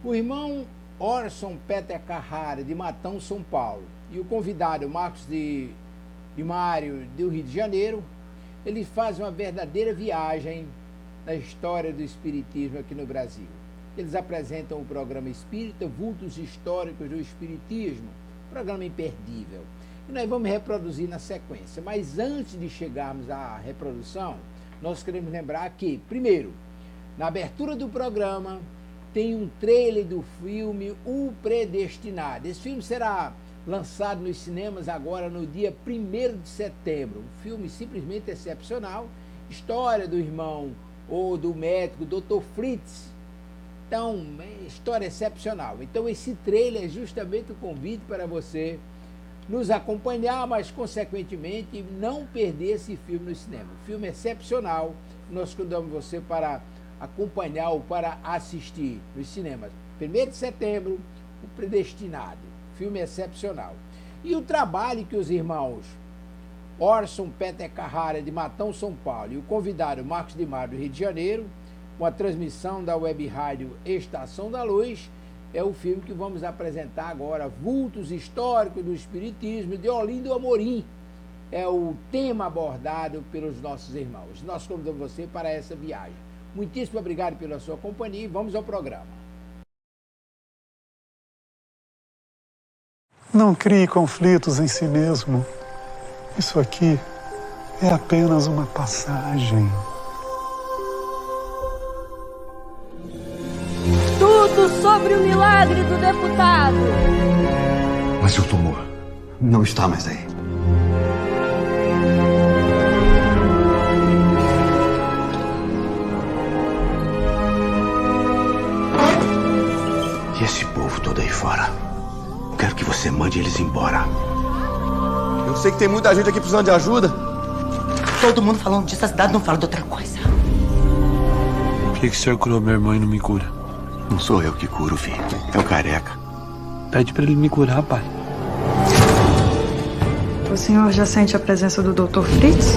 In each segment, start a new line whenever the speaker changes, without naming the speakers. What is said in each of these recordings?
O irmão Orson Peter Carrara, de Matão, São Paulo, e o convidado Marcos de Mário, do Rio de Janeiro, eles fazem uma verdadeira viagem na história do Espiritismo aqui no Brasil. Eles apresentam o programa Espírita, Vultos Históricos do Espiritismo, programa imperdível. E nós vamos reproduzir na sequência. Mas antes de chegarmos à reprodução, nós queremos lembrar que, primeiro, na abertura do programa, tem um trailer do filme O Predestinado. Esse filme será lançado nos cinemas agora no dia 1º de setembro. Um filme simplesmente excepcional. História do irmão ou do médico Dr. Fritz. Então, história excepcional. Então, esse trailer é justamente o convite para você nos acompanhar, mas, consequentemente, não perder esse filme no cinema. O filme é excepcional. Nós convidamos você para acompanhar ou para assistir nos cinemas. 1º de setembro, O Predestinado. Filme excepcional. E o trabalho que os irmãos Orson Peter Carrara, de Matão, São Paulo, e o convidado Marcos de Mário, do Rio de Janeiro, com a transmissão da web rádio Estação da Luz, é o filme que vamos apresentar agora, Vultos Históricos do Espiritismo, de Olindo Amorim. É o tema abordado pelos nossos irmãos. Nós convidamos você para essa viagem. Muitíssimo obrigado pela sua companhia e vamos ao programa.
Não crie conflitos em si mesmo. Isso aqui é apenas uma passagem.
Tudo sobre o milagre do deputado.
Mas o tumor não está mais aí. E esse povo todo aí fora? Quero que você mande eles embora.
Eu sei que tem muita gente aqui precisando de ajuda.
Todo mundo falando disso, a cidade não fala de outra coisa.
Por que o senhor curou meu irmão e não me cura?
Não sou eu que curo, filho. É o careca.
Pede pra ele me curar, pai.
O senhor já sente a presença do Dr. Fritz?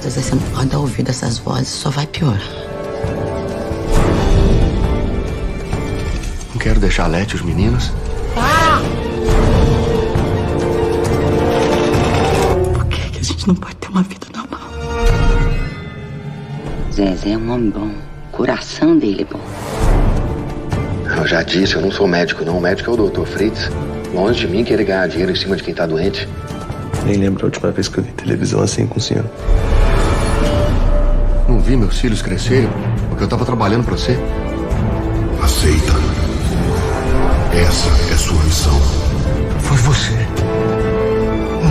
José, você não pode dar ouvido a essas vozes, só vai piorar.
Não quero deixar a Lete e os meninos.
Por que a gente não pode ter uma vida normal? Zezé é um homem bom. O coração dele é bom.
Eu já disse, eu não sou médico, não. O médico é o Dr. Fritz. Longe de mim querer ganhar dinheiro em cima de quem tá doente.
Nem lembro a última vez que eu vi televisão assim com o senhor.
Não vi meus filhos crescerem porque eu tava trabalhando pra você.
Aceita. Essa é sua missão.
Foi você.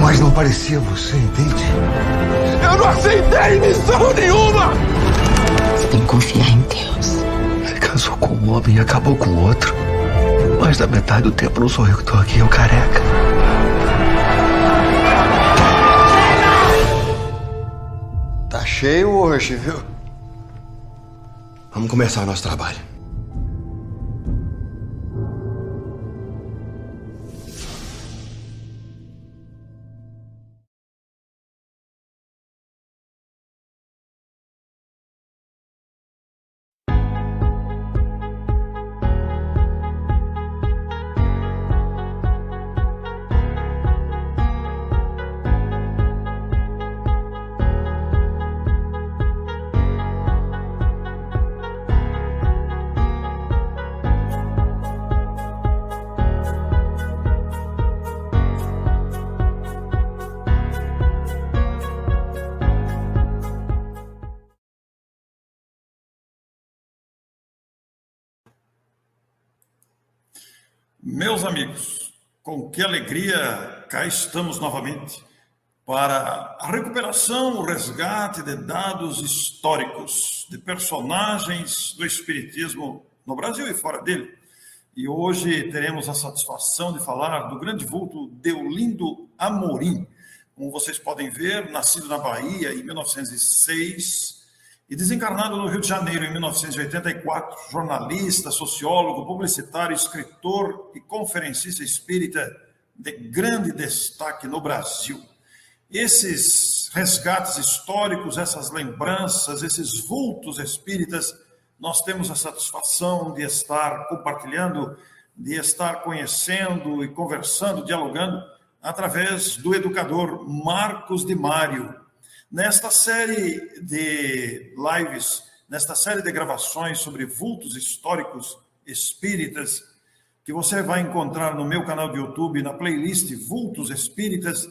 Mas não parecia você, entende?
Eu não aceitei missão nenhuma!
Você tem que confiar em Deus.
Ele casou com um homem e acabou com o outro. Mais da metade do tempo não sou eu que tô aqui, é o careca.
Tá cheio hoje, viu?
Vamos começar o nosso trabalho.
Meus amigos, com que alegria cá estamos novamente para a recuperação, o resgate de dados históricos, de personagens do Espiritismo no Brasil e fora dele. E hoje teremos a satisfação de falar do grande vulto Deolindo Amorim. Como vocês podem ver, nascido na Bahia em 1906 e desencarnado no Rio de Janeiro em 1984, jornalista, sociólogo, publicitário, escritor e conferencista espírita de grande destaque no Brasil. Esses resgates históricos, essas lembranças, esses vultos espíritas nós temos a satisfação de estar compartilhando, de estar conhecendo e conversando, dialogando, através do educador Marcos de Mário. Nesta série de lives, nesta série de gravações sobre vultos históricos espíritas, que você vai encontrar no meu canal de YouTube, na playlist Vultos Espíritas,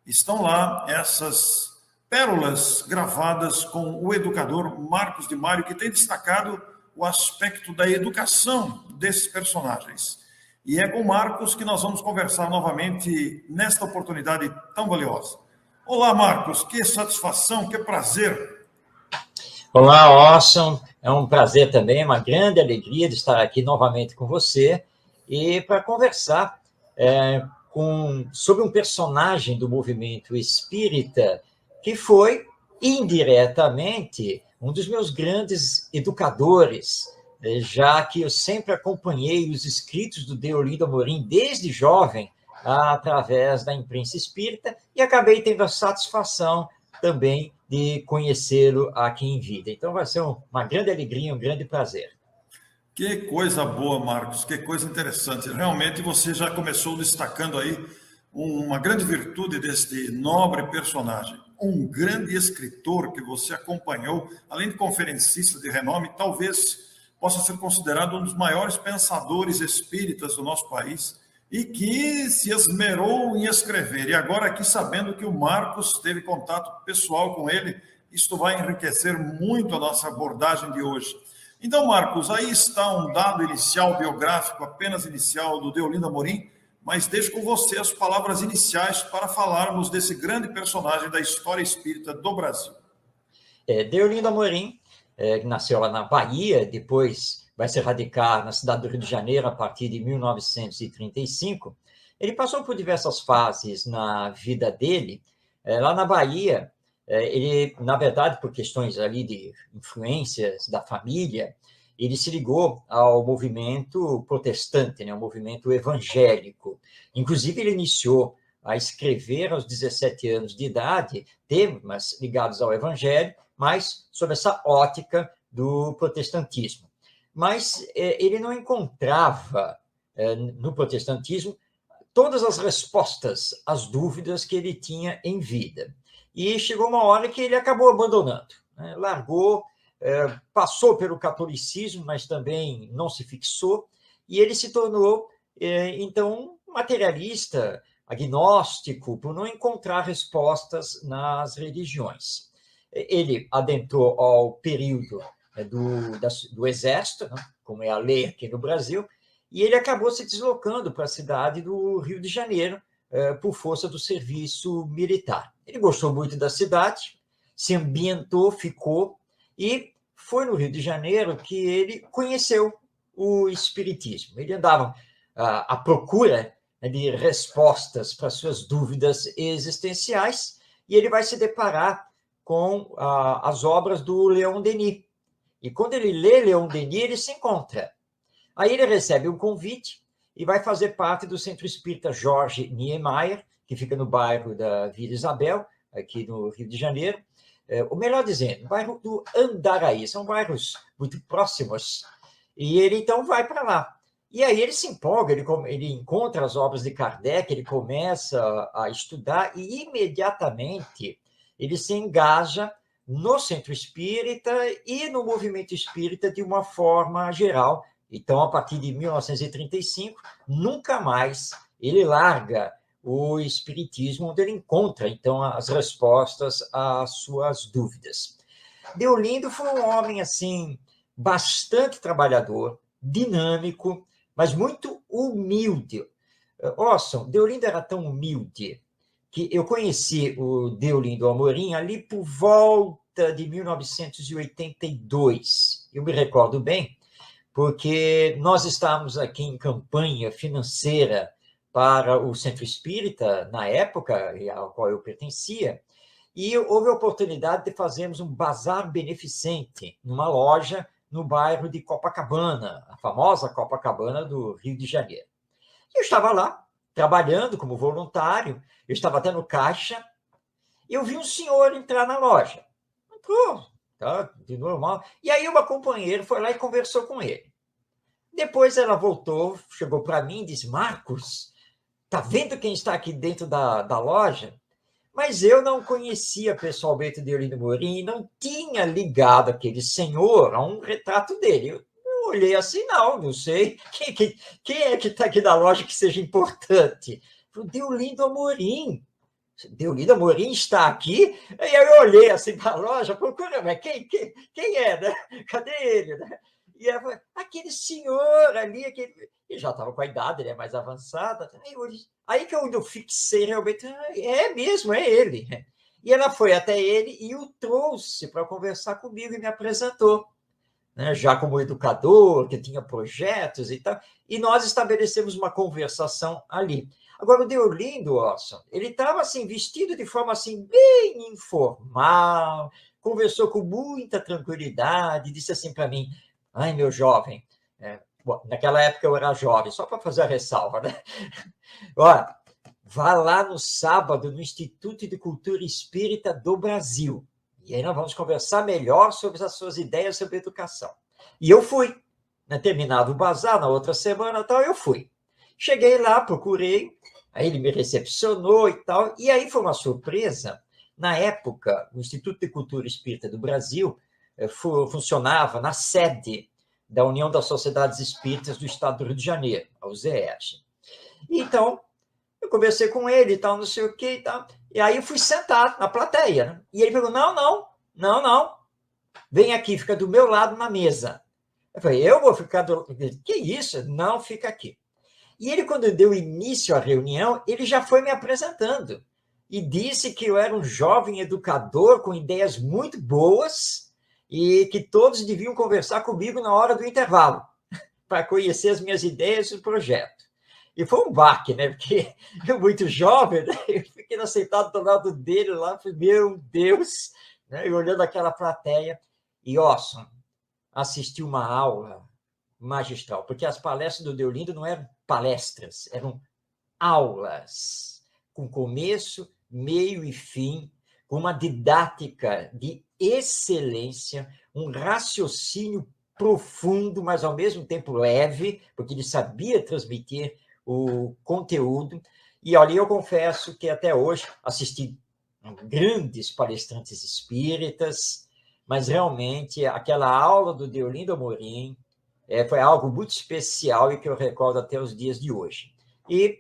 estão lá essas pérolas gravadas com o educador Marcos de Mário, que tem destacado o aspecto da educação desses personagens. E é com Marcos que nós vamos conversar novamente nesta oportunidade tão valiosa. Olá, Marcos, que satisfação, que prazer.
Olá, Orson, é um prazer também, uma grande alegria de estar aqui novamente com você e para conversar sobre um personagem do movimento espírita que foi, indiretamente, um dos meus grandes educadores, já que eu sempre acompanhei os escritos do Deolindo Amorim desde jovem, através da imprensa espírita, e acabei tendo a satisfação também de conhecê-lo aqui em vida. Então, vai ser uma grande alegria, um grande prazer.
Que coisa boa, Marcos, que coisa interessante. Realmente, você já começou destacando aí uma grande virtude deste nobre personagem. Um grande escritor que você acompanhou, além de conferencista de renome, talvez possa ser considerado um dos maiores pensadores espíritas do nosso país e que se esmerou em escrever. E agora aqui, sabendo que o Marcos teve contato pessoal com ele, isto vai enriquecer muito a nossa abordagem de hoje. Então, Marcos, aí está um dado inicial, biográfico, apenas inicial, do Deolindo Amorim, mas deixo com você as palavras iniciais para falarmos desse grande personagem da história espírita do Brasil.
Deolindo Amorim nasceu lá na Bahia, depois vai se radicar na cidade do Rio de Janeiro a partir de 1935. Ele passou por diversas fases na vida dele. Lá na Bahia, ele, na verdade, por questões ali de influências da família, ele se ligou ao movimento protestante, né, ao movimento evangélico. Inclusive, ele iniciou a escrever aos 17 anos de idade temas ligados ao evangelho, mas sob essa ótica do protestantismo. Mas ele não encontrava no protestantismo todas as respostas às dúvidas que ele tinha em vida. E chegou uma hora que ele acabou abandonando, né? Largou, passou pelo catolicismo, mas também não se fixou, e ele se tornou, então, materialista, agnóstico, por não encontrar respostas nas religiões. Ele adentrou ao período do Exército, né, como é a lei aqui no Brasil, e ele acabou se deslocando para a cidade do Rio de Janeiro, por força do serviço militar. Ele gostou muito da cidade, se ambientou, ficou, e foi no Rio de Janeiro que ele conheceu o espiritismo. Ele andava à procura de respostas para suas dúvidas existenciais, e ele vai se deparar com as obras do Leon Denis. E quando ele lê Leon Denis, ele se encontra. Aí ele recebe um convite e vai fazer parte do Centro Espírita Jorge Niemeyer, que fica no bairro da Vila Isabel, aqui no Rio de Janeiro, ou melhor dizendo, no bairro do Andaraí. São bairros muito próximos, e ele então vai para lá. E aí ele se empolga, ele encontra as obras de Kardec, ele começa a estudar, e imediatamente ele se engaja no Centro Espírita e no movimento espírita de uma forma geral. Então, a partir de 1935, nunca mais ele larga o espiritismo, onde ele encontra, então, as respostas às suas dúvidas. Deolindo foi um homem, assim, bastante trabalhador, dinâmico, mas muito humilde. Orson, Deolindo era tão humilde que eu conheci o Deolindo Amorim ali por volta de 1982. Eu me recordo bem, porque nós estávamos aqui em campanha financeira para o Centro Espírita, na época ao qual eu pertencia, e houve a oportunidade de fazermos um bazar beneficente numa loja no bairro de Copacabana, a famosa Copacabana do Rio de Janeiro. Eu estava lá, trabalhando como voluntário, eu estava até no caixa, e eu vi um senhor entrar na loja. Entrou, tá? De normal. E aí uma companheira foi lá e conversou com ele. Depois ela voltou, chegou para mim e disse, Marcos, tá vendo quem está aqui dentro da loja? Mas eu não conhecia pessoalmente Deolindo Amorim, não tinha ligado aquele senhor a um retrato dele. Eu olhei assim, não sei. Quem é que está aqui da loja que seja importante? Deolindo Amorim. Deolindo Amorim está aqui? Aí eu olhei assim para a loja, procurando, mas quem é, né? Cadê ele, né? E ela falou, aquele senhor ali, ele já estava com a idade, né, mais avançada. Aí que eu fixei realmente, é mesmo, é ele. E ela foi até ele e o trouxe para conversar comigo e me apresentou, né, já como educador, que tinha projetos e tal. E nós estabelecemos uma conversação ali. Agora, o Deolindo, Orson, ele estava assim, vestido de forma assim, bem informal, conversou com muita tranquilidade, disse assim para mim, ai, meu jovem, bom, naquela época eu era jovem, só para fazer a ressalva, né? Olha, vá lá no sábado no Instituto de Cultura Espírita do Brasil, e aí nós vamos conversar melhor sobre as suas ideias sobre educação. E eu fui, né, terminado o bazar, na outra semana, tal, eu fui. Cheguei lá, procurei, aí ele me recepcionou e tal, e aí foi uma surpresa. Na época, o Instituto de Cultura Espírita do Brasil funcionava na sede da União das Sociedades Espíritas do Estado do Rio de Janeiro, a UZERJ. Então, eu conversei com ele e tal, não sei o quê e tal, e aí eu fui sentar na plateia, né? E ele falou, não, vem aqui, fica do meu lado na mesa. Eu falei, eu vou ficar do... Que isso? Não, fica aqui. E ele, quando deu início à reunião, ele já foi me apresentando e disse que eu era um jovem educador com ideias muito boas e que todos deviam conversar comigo na hora do intervalo para conhecer as minhas ideias e o projeto. E foi um baque, né? Porque eu, muito jovem, né? Eu fiquei sentado do lado dele lá, falei, meu Deus, né? E olhando aquela plateia. E, Orson, assisti uma aula magistral, porque as palestras do Deolindo não eram palestras, eram aulas, com começo, meio e fim, com uma didática de excelência, um raciocínio profundo, mas ao mesmo tempo leve, porque ele sabia transmitir o conteúdo. E ali eu confesso que até hoje assisti grandes palestrantes espíritas, mas realmente aquela aula do Deolindo Amorim foi algo muito especial e que eu recordo até os dias de hoje. E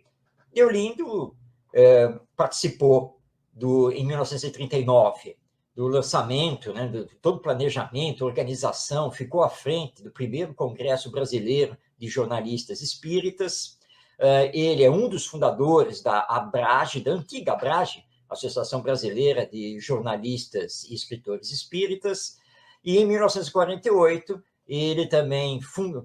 Deolindo participou, em 1939, do lançamento, né, de todo o planejamento, organização, ficou à frente do primeiro Congresso Brasileiro de Jornalistas Espíritas. Ele é um dos fundadores da ABRAGE, da antiga ABRAGE, Associação Brasileira de Jornalistas e Escritores Espíritas. E em 1948, ele também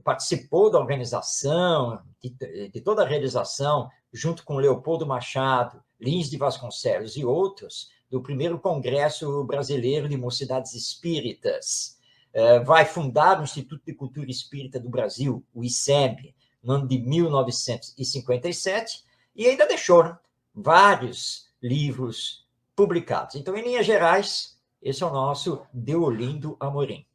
participou da organização, de toda a realização, junto com Leopoldo Machado, Lins de Vasconcelos e outros, do primeiro Congresso Brasileiro de Mocidades Espíritas. Vai fundar o Instituto de Cultura Espírita do Brasil, o ICEB, no ano de 1957, e ainda deixou, né, vários livros publicados. Então, em linhas gerais, esse é o nosso Deolindo Amorim.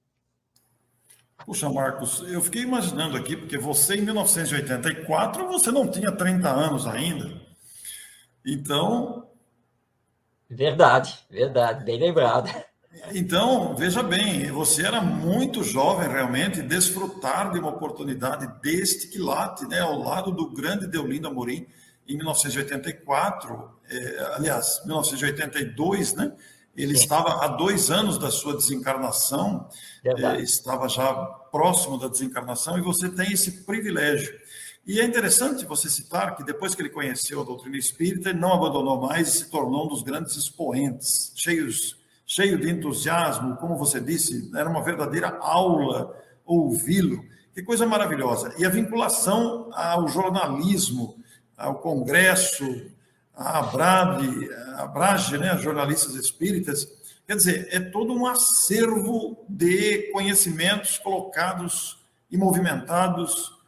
Puxa, Marcos, eu fiquei imaginando aqui, porque você, em 1984, você não tinha 30 anos ainda. Então...
Verdade, bem lembrado.
Então, veja bem, você era muito jovem, realmente, desfrutar de uma oportunidade deste quilate, né, ao lado do grande Deolindo Amorim, em 1984, aliás, 1982, né? Ele Sim. Estava há 2 anos da sua desencarnação, estava já próximo da desencarnação, e você tem esse privilégio. E é interessante você citar que depois que ele conheceu a doutrina espírita, ele não abandonou mais e se tornou um dos grandes expoentes, cheio de entusiasmo, como você disse, era uma verdadeira aula ouvi-lo. Que coisa maravilhosa. E a vinculação ao jornalismo, ao Congresso, a ABRAGE, né, jornalistas espíritas, quer dizer, é todo um acervo de conhecimentos colocados e movimentados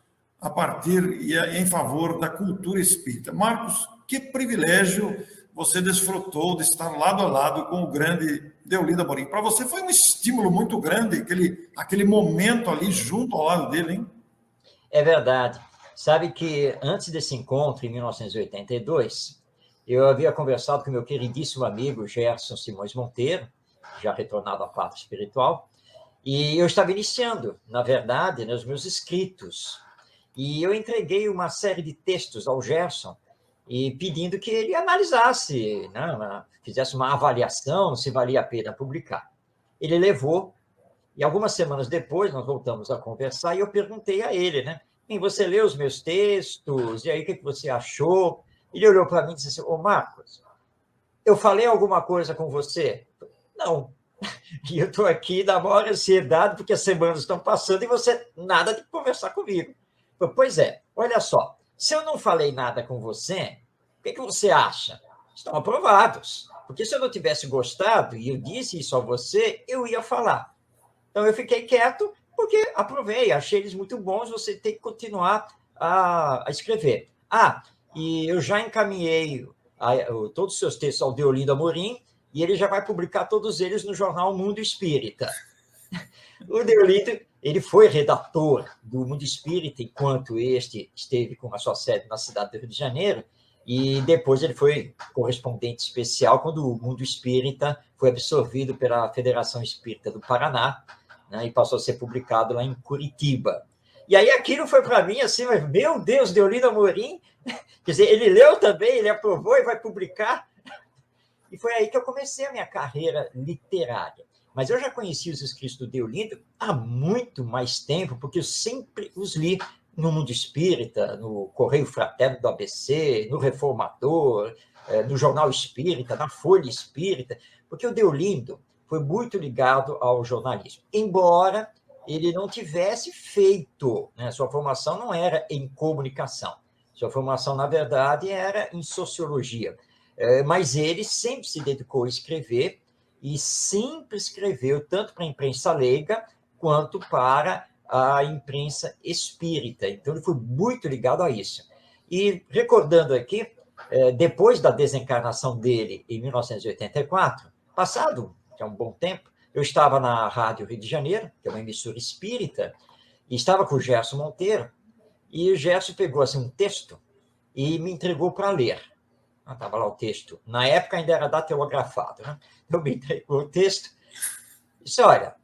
a partir e em favor da cultura espírita. Marcos, que privilégio você desfrutou de estar lado a lado com o grande Deolindo Amorim. Para você foi um estímulo muito grande, aquele momento ali junto ao lado dele, hein?
É verdade. Sabe que antes desse encontro, em 1982, eu havia conversado com meu queridíssimo amigo Gerson Simões Monteiro, já retornado à parte espiritual, e eu estava iniciando, na verdade, os meus escritos. E eu entreguei uma série de textos ao Gerson, e pedindo que ele analisasse, né, fizesse uma avaliação se valia a pena publicar. Ele levou, e algumas semanas depois nós voltamos a conversar, e eu perguntei a ele, né, você leu os meus textos, e aí o que você achou? Ele olhou para mim e disse assim, ô Marcos, eu falei alguma coisa com você? Não. E eu estou aqui na maior ansiedade, porque as semanas estão passando e você nada de conversar comigo. Pois é, olha só, se eu não falei nada com você, o que você acha? Estão aprovados. Porque se eu não tivesse gostado, e eu disse isso a você, eu ia falar. Então eu fiquei quieto, porque aprovei, achei eles muito bons, você tem que continuar a escrever. E eu já encaminhei todos os seus textos ao Deolindo Amorim, e ele já vai publicar todos eles no jornal Mundo Espírita. O Deolindo, ele foi redator do Mundo Espírita, enquanto este esteve com a sua sede na cidade do Rio de Janeiro, e depois ele foi correspondente especial quando o Mundo Espírita foi absorvido pela Federação Espírita do Paraná, né, e passou a ser publicado lá em Curitiba. E aí aquilo foi para mim assim, mas, meu Deus, Deolindo Amorim, quer dizer, ele leu também, ele aprovou e vai publicar. E foi aí que eu comecei a minha carreira literária. Mas eu já conheci os escritos do Deolindo há muito mais tempo, porque eu sempre os li no Mundo Espírita, no Correio Fraterno do ABC, no Reformador, no Jornal Espírita, na Folha Espírita, porque o Deolindo foi muito ligado ao jornalismo, embora ele não tivesse feito, né? Sua formação não era em comunicação, sua formação, na verdade, era em sociologia, mas ele sempre se dedicou a escrever e sempre escreveu tanto para a imprensa leiga quanto para a imprensa espírita, então ele foi muito ligado a isso. E recordando aqui, depois da desencarnação dele em 1984, passado já um bom tempo, eu estava na Rádio Rio de Janeiro, que é uma emissora espírita, e estava com o Gerson Monteiro, e o Gerson pegou assim, um texto e me entregou para ler. Estava lá o texto. Na época ainda era datilografado, né? Eu me entregou o texto e disse, olha,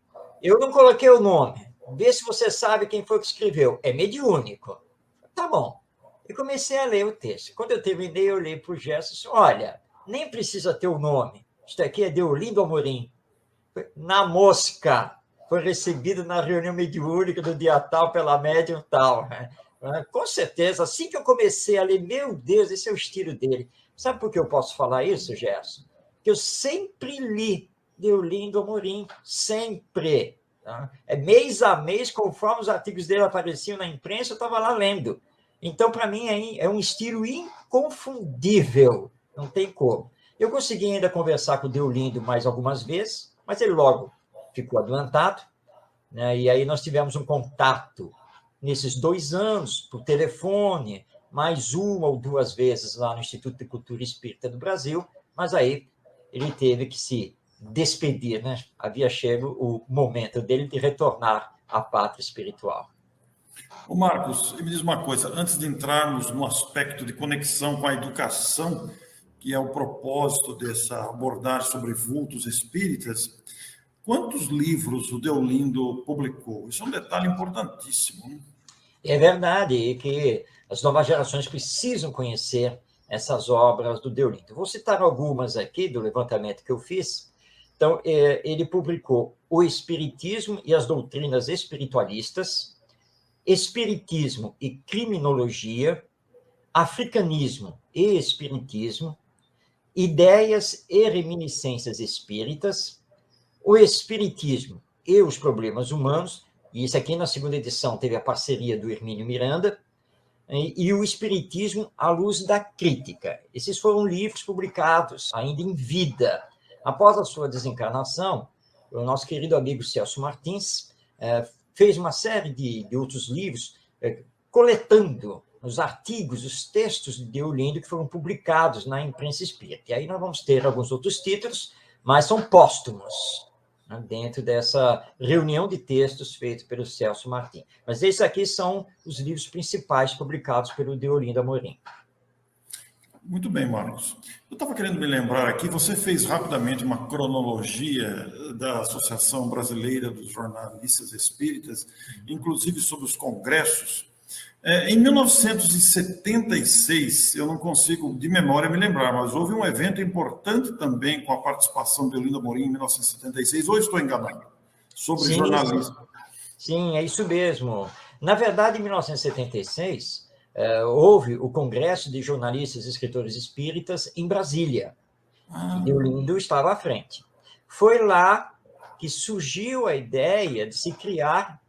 eu não coloquei o nome, vê se você sabe quem foi que escreveu. É mediúnico. Tá bom. E comecei a ler o texto. Quando eu terminei, eu olhei para o Gerson e disse, olha, nem precisa ter o nome. Isto aqui é Deolindo Amorim. Na mosca. Foi recebido na reunião mediúnica do dia tal pela médium tal. Com certeza, assim que eu comecei a ler, meu Deus, esse é o estilo dele. Sabe por que eu posso falar isso, Gerson? Que eu sempre li Deolindo Amorim, sempre. Tá? Mês a mês, conforme os artigos dele apareciam na imprensa, eu estava lá lendo. Então, para mim, é um estilo inconfundível, não tem como. Eu consegui ainda conversar com o Deolindo mais algumas vezes, mas ele logo ficou adoentado, né? E aí nós tivemos um contato nesses 2 anos, por telefone, mais 1 ou 2 vezes lá no Instituto de Cultura Espírita do Brasil, mas aí ele teve que se despedir, né? Havia chegado o momento dele de retornar à pátria espiritual.
Ô Marcos, me diz uma coisa, antes de entrarmos no aspecto de conexão com a educação, que é o propósito dessa abordagem sobre vultos espíritas, quantos livros o Deolindo publicou? Isso é um detalhe importantíssimo, né?
É verdade, e que as novas gerações precisam conhecer essas obras do Deolindo. Vou citar algumas aqui do levantamento que eu fiz. Então, ele publicou O Espiritismo e as Doutrinas Espiritualistas, Espiritismo e Criminologia, Africanismo e Espiritismo, Ideias e Reminiscências Espíritas, O Espiritismo e os Problemas Humanos, e isso aqui na segunda edição teve a parceria do Hermínio Miranda, e O Espiritismo à Luz da Crítica. Esses foram livros publicados ainda em vida. Após a sua desencarnação, o nosso querido amigo Celso Martins fez uma série de outros livros, coletando os artigos, os textos de Deolindo que foram publicados na imprensa espírita. E aí nós vamos ter alguns outros títulos, mas são póstumos, né, dentro dessa reunião de textos feita pelo Celso Martim. Mas esses aqui são os livros principais publicados pelo Deolindo Amorim.
Muito bem, Marcos. Eu estava querendo me lembrar aqui, você fez rapidamente uma cronologia da Associação Brasileira dos Jornalistas Espíritas, inclusive sobre os congressos. Em 1976, eu não consigo de memória me lembrar, mas houve um evento importante também com a participação de Deolindo Amorim em 1976, ou estou enganado? Sobre jornalismo.
Sim, é isso mesmo. Na verdade, em 1976... houve o Congresso de Jornalistas e Escritores Espíritas em Brasília. E Deolindo estava à frente. Foi lá que surgiu a ideia de se criar,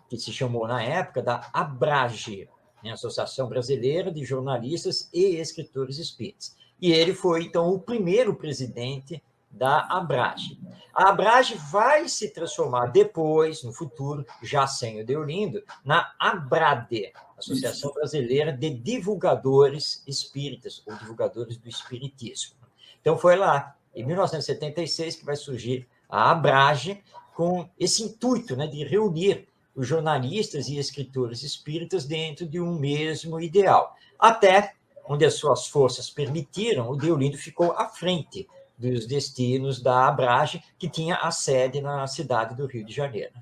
que se chamou na época da ABRAGE, né, Associação Brasileira de Jornalistas e Escritores Espíritas. E ele foi, então, o primeiro presidente da ABRAGE. A ABRAGE vai se transformar depois, no futuro, já sem o Deolindo, na ABRADE, Associação Brasileira de Divulgadores Espíritas, ou Divulgadores do Espiritismo. Então, foi lá, em 1976, que vai surgir a ABRAGE, com esse intuito, né, de reunir os jornalistas e escritores espíritas dentro de um mesmo ideal. Até onde as suas forças permitiram, o Deolindo ficou à frente dos destinos da ABRAGE, que tinha a sede na cidade do Rio de Janeiro.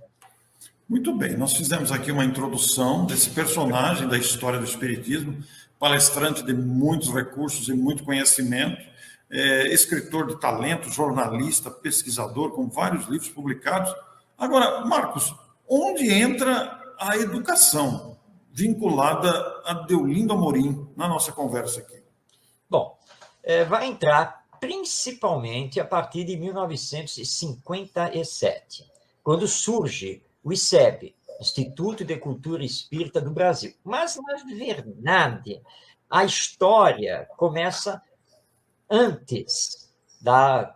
Muito bem, nós fizemos aqui uma introdução desse personagem da história do Espiritismo, palestrante de muitos recursos e muito conhecimento, escritor de talento, jornalista, pesquisador, com vários livros publicados. Agora, Marcos, onde entra a educação vinculada a Deolindo Amorim na nossa conversa aqui?
Bom, vai entrar principalmente a partir de 1957, quando surge o ICEB, Instituto de Cultura Espírita do Brasil. Mas, na verdade, a história começa antes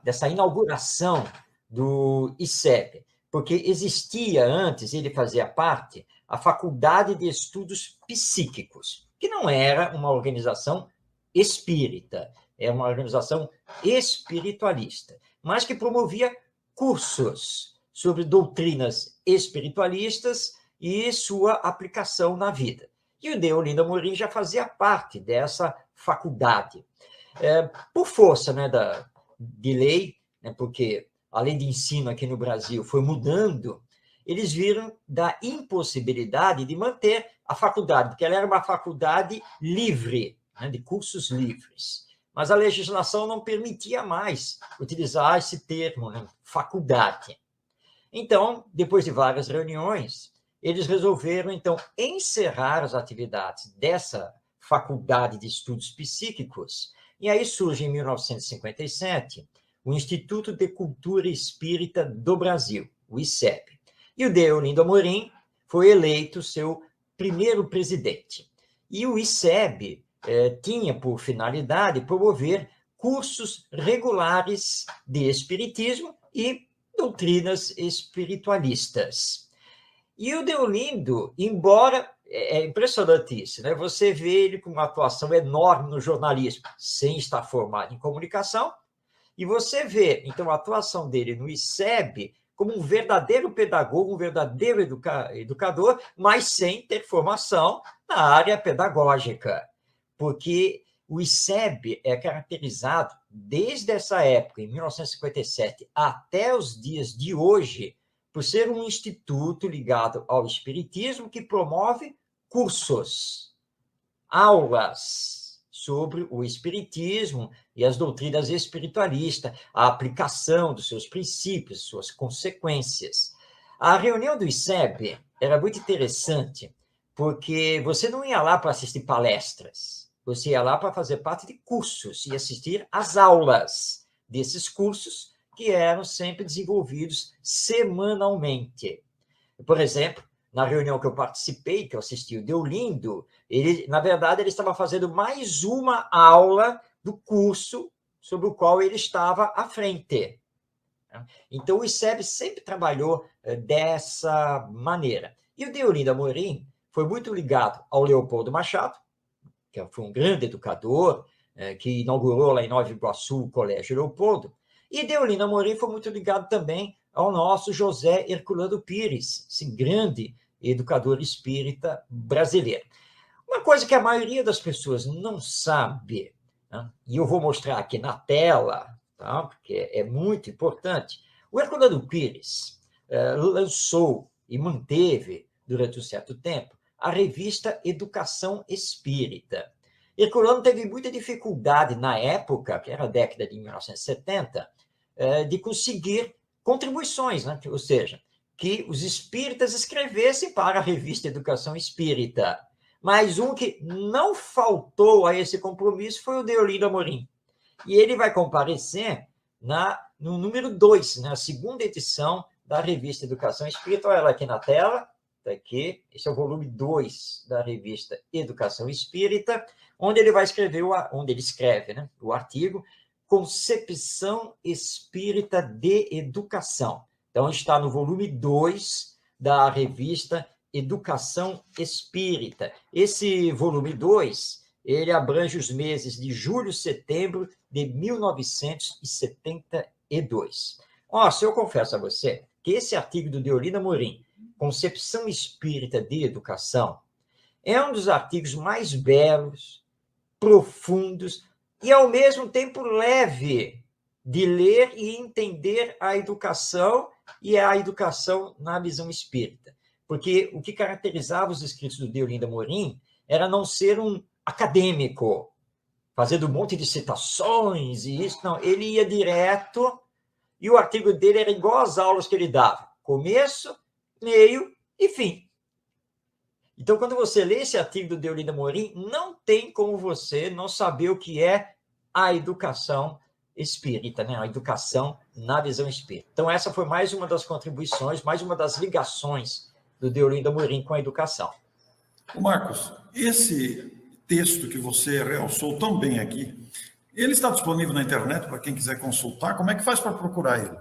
dessa inauguração do ICEB, porque existia antes, ele fazia parte, a Faculdade de Estudos Psíquicos, que não era uma organização espírita, é uma organização espiritualista, mas que promovia cursos sobre doutrinas espiritualistas e sua aplicação na vida. E o Deolindo Amorim já fazia parte dessa faculdade. Por força, né, de lei, né, porque a lei de ensino aqui no Brasil foi mudando, eles viram da impossibilidade de manter a faculdade, porque ela era uma faculdade livre, né, de cursos livres. Mas a legislação não permitia mais utilizar esse termo, né, faculdade. Então, depois de várias reuniões, eles resolveram, então, encerrar as atividades dessa Faculdade de Estudos Psíquicos, e aí surge, em 1957, o Instituto de Cultura Espírita do Brasil, o ICEB. E o Deolindo Amorim foi eleito seu primeiro presidente. E o ICEB tinha por finalidade promover cursos regulares de espiritismo e doutrinas espiritualistas. E o Deolindo, embora é impressionante isso, né? Você vê ele com uma atuação enorme no jornalismo, sem estar formado em comunicação, e você vê, então, a atuação dele no ICEB como um verdadeiro pedagogo, um verdadeiro educador, mas sem ter formação na área pedagógica. Porque o ICEB é caracterizado, desde essa época, em 1957, até os dias de hoje, por ser um instituto ligado ao espiritismo que promove cursos, aulas sobre o espiritismo e as doutrinas espiritualistas, a aplicação dos seus princípios, suas consequências. A reunião do ICEB era muito interessante, porque você não ia lá para assistir palestras, você ia lá para fazer parte de cursos e assistir às aulas desses cursos, que eram sempre desenvolvidos semanalmente. Por exemplo, na reunião que eu participei, que eu assisti o Deolindo, na verdade, ele estava fazendo mais uma aula do curso sobre o qual ele estava à frente. Então, o ICEB sempre trabalhou dessa maneira. E o Deolindo Amorim foi muito ligado ao Leopoldo Machado, que foi um grande educador, que inaugurou lá em Nova Iguaçu o Colégio Leopoldo. E Deolinda Amorim foi muito ligado também ao nosso José Herculano Pires, esse grande educador espírita brasileiro. Uma coisa que a maioria das pessoas não sabe, né? E eu vou mostrar aqui na tela, tá? Porque é muito importante. O Herculano Pires lançou e manteve, durante um certo tempo, a revista Educação Espírita. Herculano teve muita dificuldade na época, que era a década de 1970, de conseguir contribuições, né? Ou seja, que os espíritas escrevessem para a revista Educação Espírita. Mas um que não faltou a esse compromisso foi o Deolinda Amorim. E ele vai comparecer no número 2, na segunda edição da revista Educação Espírita. Olha ela aqui na tela, está aqui. Esse é o volume 2 da revista Educação Espírita, onde ele vai escrever, onde ele escreve, né, o artigo Concepção Espírita de Educação. Então, está no volume 2 da revista Educação Espírita. Esse volume 2, ele abrange os meses de julho e setembro de 1972. Nossa, eu confesso a você que esse artigo do Deolinda Amorim, Concepção Espírita de Educação, é um dos artigos mais belos, profundos e, ao mesmo tempo, leve de ler e entender a educação e a educação na visão espírita. Porque o que caracterizava os escritos do Deolinda Amorim era não ser um acadêmico, fazendo um monte de citações e isso, não. Ele ia direto e o artigo dele era igual às aulas que ele dava. Começo, meio e fim. Então, quando você lê esse artigo do Deolinda Amorim, não tem como você não saber o que é a educação espírita, né? A educação na visão espírita. Então, essa foi mais uma das contribuições, mais uma das ligações do Deolinda Amorim com a educação.
Marcos, esse texto que você realçou tão bem aqui, ele está disponível na internet para quem quiser consultar? Como é que faz para procurar ele?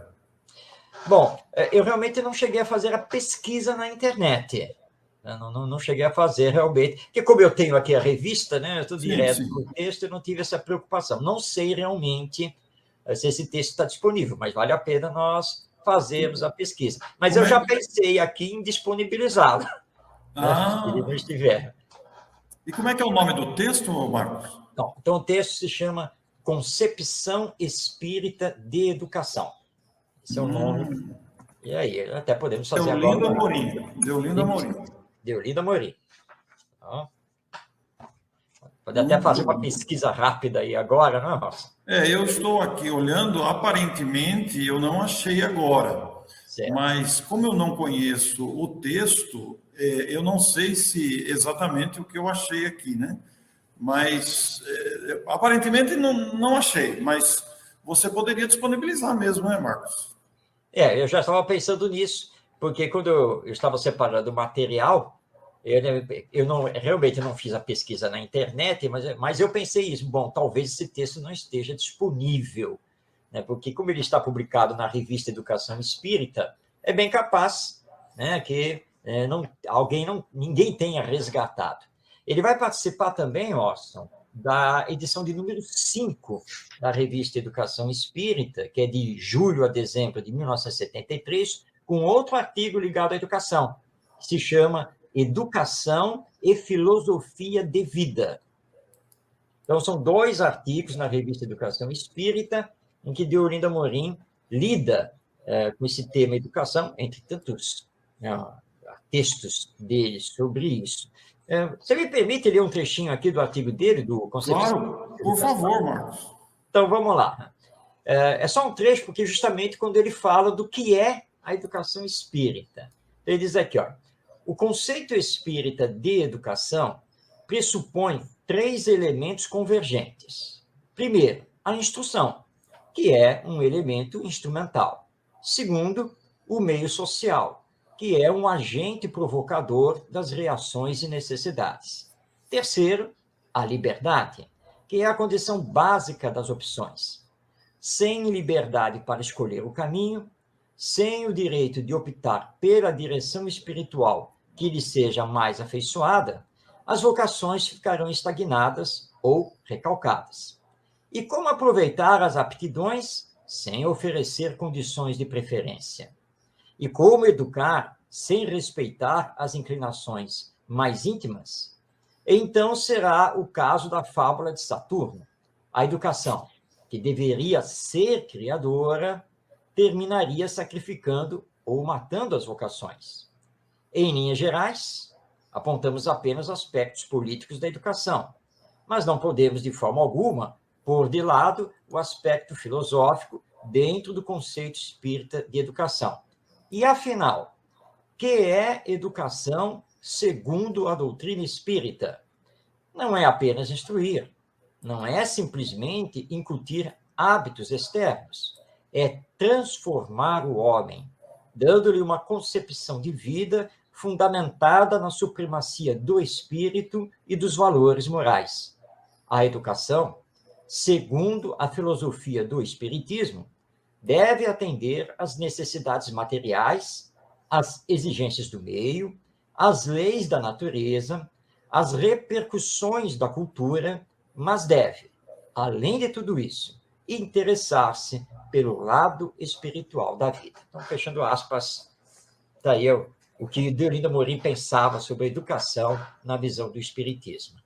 Bom, eu realmente não cheguei a fazer a pesquisa na internet. Não cheguei a fazer realmente, porque como eu tenho aqui a revista, né, eu estou direto no texto, eu não tive essa preocupação. Não sei realmente se esse texto está disponível, mas vale a pena nós fazermos a pesquisa. Mas eu já pensei aqui em disponibilizá-lo, se ele não estiver.
E como é que é o nome do texto, Marcos?
Não, então, o texto se chama Concepção Espírita de Educação. Esse é o nome. E aí, até podemos fazer
Deolinda
agora.
Deolinda Amorim.
Deolinda Amorim. Pode até fazer uma pesquisa rápida aí agora, não é, Rosa?
Eu estou aqui olhando, aparentemente eu não achei agora. Certo. Mas como eu não conheço o texto, eu não sei se exatamente o que eu achei aqui, né? Mas aparentemente não achei, mas você poderia disponibilizar mesmo, né, Marcos?
Eu já estava pensando nisso, porque quando eu estava separando o material, eu realmente não fiz a pesquisa na internet, mas eu pensei isso, bom, talvez esse texto não esteja disponível, né, porque como ele está publicado na revista Educação Espírita, é bem capaz, né, que ninguém tenha resgatado. Ele vai participar também, Orson, da edição de número 5 da revista Educação Espírita, que é de julho a dezembro de 1973, com outro artigo ligado à educação, que se chama Educação e Filosofia de Vida. Então, são 2 artigos na revista Educação Espírita, em que Deolinda Amorim lida com esse tema educação, entre tantos textos dele sobre isso. Você me permite ler um trechinho aqui do artigo dele, do Concepção?
Claro, por favor, Marcos.
Então, vamos lá. É só um trecho, porque justamente quando ele fala do que é a educação espírita. Ele diz aqui, o conceito espírita de educação pressupõe 3 elementos convergentes. Primeiro, a instrução, que é um elemento instrumental. Segundo, o meio social, que é um agente provocador das reações e necessidades. Terceiro, a liberdade, que é a condição básica das opções. Sem liberdade para escolher o caminho, sem o direito de optar pela direção espiritual que lhe seja mais afeiçoada, as vocações ficarão estagnadas ou recalcadas. E como aproveitar as aptidões sem oferecer condições de preferência? E como educar sem respeitar as inclinações mais íntimas? Então será o caso da fábula de Saturno. A educação, que deveria ser criadora, terminaria sacrificando ou matando as vocações. Em linhas gerais, apontamos apenas aspectos políticos da educação, mas não podemos, de forma alguma, pôr de lado o aspecto filosófico dentro do conceito espírita de educação. E, afinal, que é educação segundo a doutrina espírita? Não é apenas instruir, não é simplesmente incutir hábitos externos, é transformar o homem, dando-lhe uma concepção de vida fundamentada na supremacia do espírito e dos valores morais. A educação, segundo a filosofia do espiritismo, deve atender às necessidades materiais, às exigências do meio, às leis da natureza, às repercussões da cultura, mas deve, além de tudo isso, interessar-se pelo lado espiritual da vida. Então, fechando aspas, está aí o que Deolinda Amorim pensava sobre a educação na visão do espiritismo.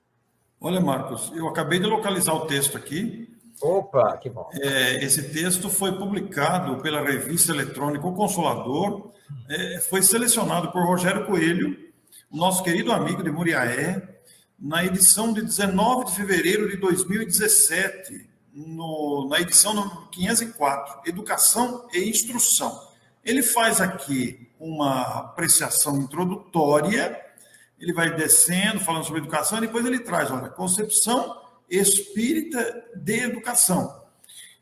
Olha, Marcos, eu acabei de localizar o texto aqui.
Opa, que bom.
Esse texto foi publicado pela revista eletrônica O Consolador, foi selecionado por Rogério Coelho, nosso querido amigo de Muriaé, na edição de 19 de fevereiro de 2017, na edição número 504, Educação e Instrução. Ele faz aqui uma apreciação introdutória, ele vai descendo, falando sobre educação, e depois ele traz, olha, concepção espírita de educação.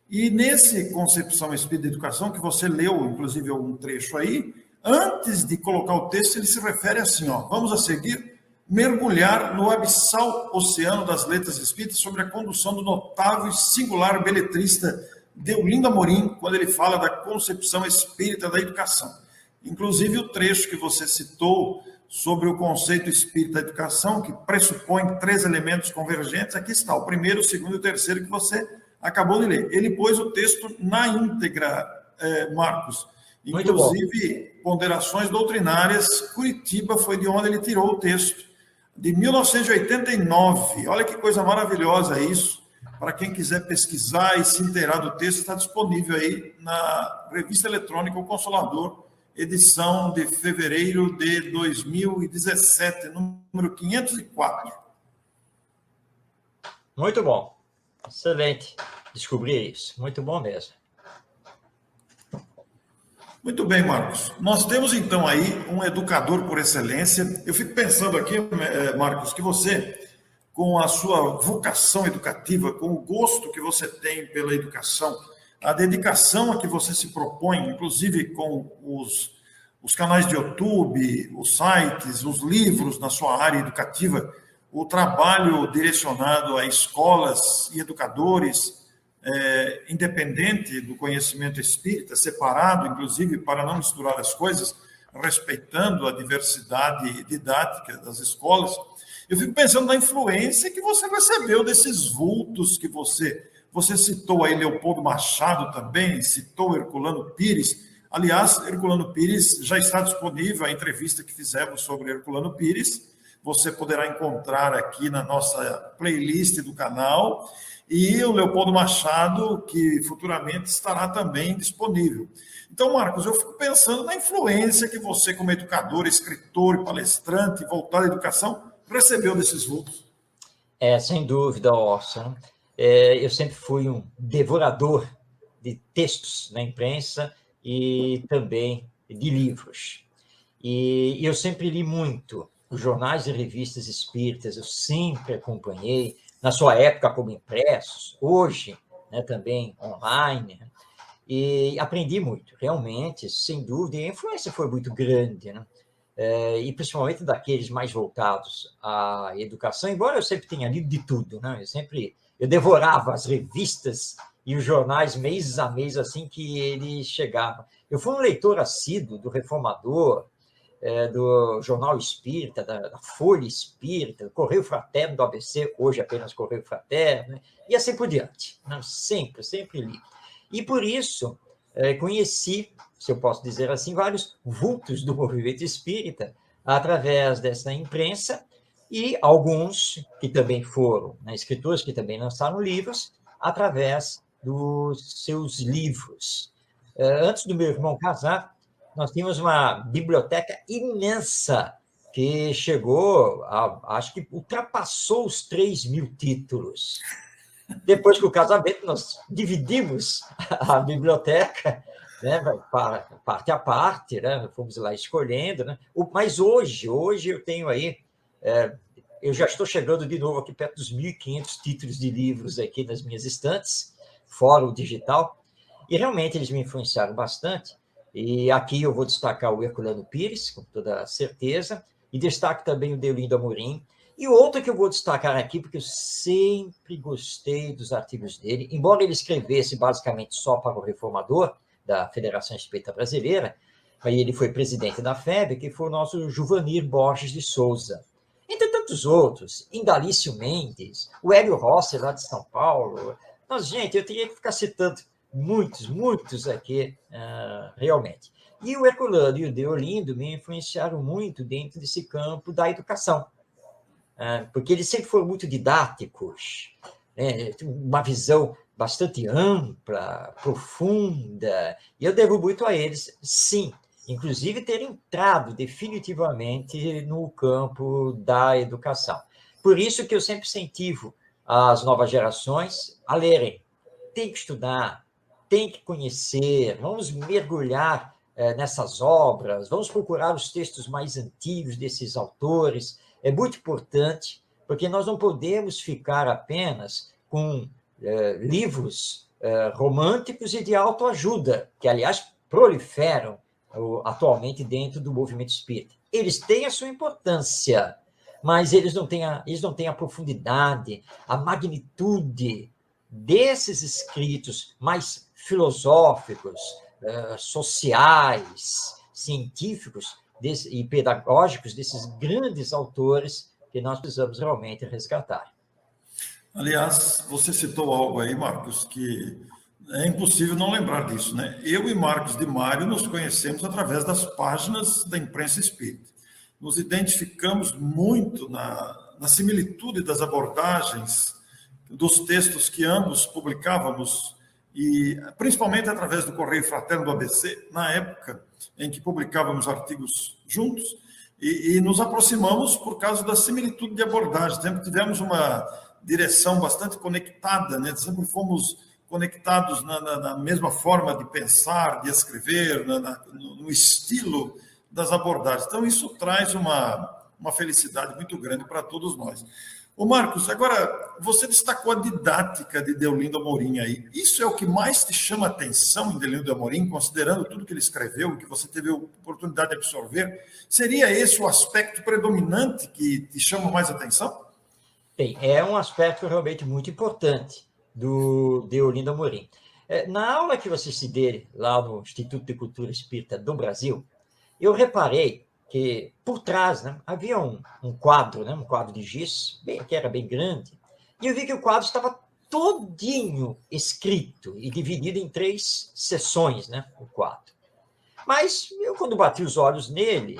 E nesse concepção espírita de educação, que você leu, inclusive, um trecho aí, antes de colocar o texto, ele se refere assim, ó, vamos a seguir mergulhar no abissal oceano das letras espíritas sobre a condução do notável e singular beletrista Deolinda Amorim, quando ele fala da concepção espírita da educação. Inclusive, o trecho que você citou sobre o conceito espírita da educação, que pressupõe 3 elementos convergentes, aqui está, o primeiro, o segundo e o terceiro, que você acabou de ler. Ele pôs o texto na íntegra, Marcos. Inclusive, ponderações doutrinárias, Curitiba foi de onde ele tirou o texto, de 1989. Olha que coisa maravilhosa isso. Para quem quiser pesquisar e se inteirar do texto, está disponível aí na revista eletrônica O Consolador, edição de fevereiro de 2017, número 504.
Muito bom. Excelente descobrir isso. Muito bom mesmo.
Muito bem, Marcos. Nós temos, então, aí um educador por excelência. Eu fico pensando aqui, Marcos, que você, com a sua vocação educativa, com o gosto que você tem pela educação, a dedicação a que você se propõe, inclusive com os canais de YouTube, os sites, os livros na sua área educativa, o trabalho direcionado a escolas e educadores, independente do conhecimento espírita, separado, inclusive, para não misturar as coisas, respeitando a diversidade didática das escolas. Eu fico pensando na influência que você recebeu desses vultos que você citou aí Leopoldo Machado também, citou Herculano Pires. Aliás, Herculano Pires já está disponível a entrevista que fizemos sobre Herculano Pires. Você poderá encontrar aqui na nossa playlist do canal. E o Leopoldo Machado, que futuramente estará também disponível. Então, Marcos, eu fico pensando na influência que você, como educador, escritor e palestrante voltado à educação, recebeu desses vultos.
Sem dúvida, Orson. Eu sempre fui um devorador de textos na imprensa e também de livros. E eu sempre li muito os jornais e revistas espíritas, eu sempre acompanhei, na sua época como impressos, hoje, né, também online, né, e aprendi muito, realmente, sem dúvida, e a influência foi muito grande, né, e principalmente daqueles mais voltados à educação, embora eu sempre tenha lido de tudo, né, eu devorava as revistas e os jornais mês a mês, assim que eles chegavam. Eu fui um leitor assíduo do Reformador, do Jornal Espírita, da Folha Espírita, do Correio Fraterno do ABC, hoje apenas Correio Fraterno, e assim por diante. Não, sempre li. E por isso conheci, se eu posso dizer assim, vários vultos do movimento espírita através dessa imprensa, e alguns que também foram, escritores que também lançaram livros, através dos seus livros. Antes do meu irmão casar, nós tínhamos uma biblioteca imensa, que chegou, acho que ultrapassou os 3.000 títulos. Depois que o casamento, nós dividimos a biblioteca, né, parte a parte, né, fomos lá escolhendo, né, mas hoje eu tenho aí, eu já estou chegando de novo aqui perto dos 1.500 títulos de livros aqui nas minhas estantes, fora o digital, e realmente eles me influenciaram bastante, e aqui eu vou destacar o Herculano Pires, com toda certeza, e destaco também o Deolindo Amorim, e outro que eu vou destacar aqui, porque eu sempre gostei dos artigos dele, embora ele escrevesse basicamente só para o Reformador, da Federação Espírita Brasileira, aí ele foi presidente da FEB, que foi o nosso Juvanir Borges de Souza. Entre tantos outros, Indalício Mendes, o Hélio Rossi, lá de São Paulo. Mas, gente, eu teria que ficar citando muitos aqui, realmente. E o Herculano e o Deolindo me influenciaram muito dentro desse campo da educação, porque eles sempre foram muito didáticos, né? Uma visão bastante ampla, profunda, e eu devo muito a eles, sim, inclusive ter entrado definitivamente no campo da educação. Por isso que eu sempre incentivo as novas gerações a lerem. Tem que estudar, tem que conhecer, vamos mergulhar nessas obras, vamos procurar os textos mais antigos desses autores. É muito importante, porque nós não podemos ficar apenas com livros românticos e de autoajuda, que, aliás, proliferam atualmente dentro do movimento espírita. Eles têm a sua importância, mas eles não têm a profundidade, a magnitude desses escritos mais filosóficos, sociais, científicos e pedagógicos desses grandes autores que nós precisamos realmente resgatar.
Aliás, você citou algo aí, Marcos, que é impossível não lembrar disso, né? Eu e Marcos de Mário nos conhecemos através das páginas da imprensa espírita. Nos identificamos muito na similitude das abordagens, dos textos que ambos publicávamos, e principalmente através do Correio Fraterno do ABC, na época em que publicávamos artigos juntos, e nos aproximamos por causa da similitude de abordagem. Sempre tivemos uma direção bastante conectada, né? Sempre fomos conectados na mesma forma de pensar, de escrever, no estilo das abordagens. Então, isso traz uma felicidade muito grande para todos nós. Ô Marcos, agora, você destacou a didática de Deolindo Amorim aí. Isso é o que mais te chama a atenção em Deolindo Amorim, considerando tudo que ele escreveu, que você teve a oportunidade de absorver? Seria esse o aspecto predominante que te chama mais atenção?
Bem, é um aspecto realmente muito importante do Deolindo Amorim. Na aula que eu assisti dele, lá no Instituto de Cultura Espírita do Brasil, eu reparei que por trás, né, havia um quadro, né, um quadro de giz, que era bem grande, e eu vi que o quadro estava todinho escrito e dividido em 3 seções, né, o quadro. Mas eu, quando bati os olhos nele,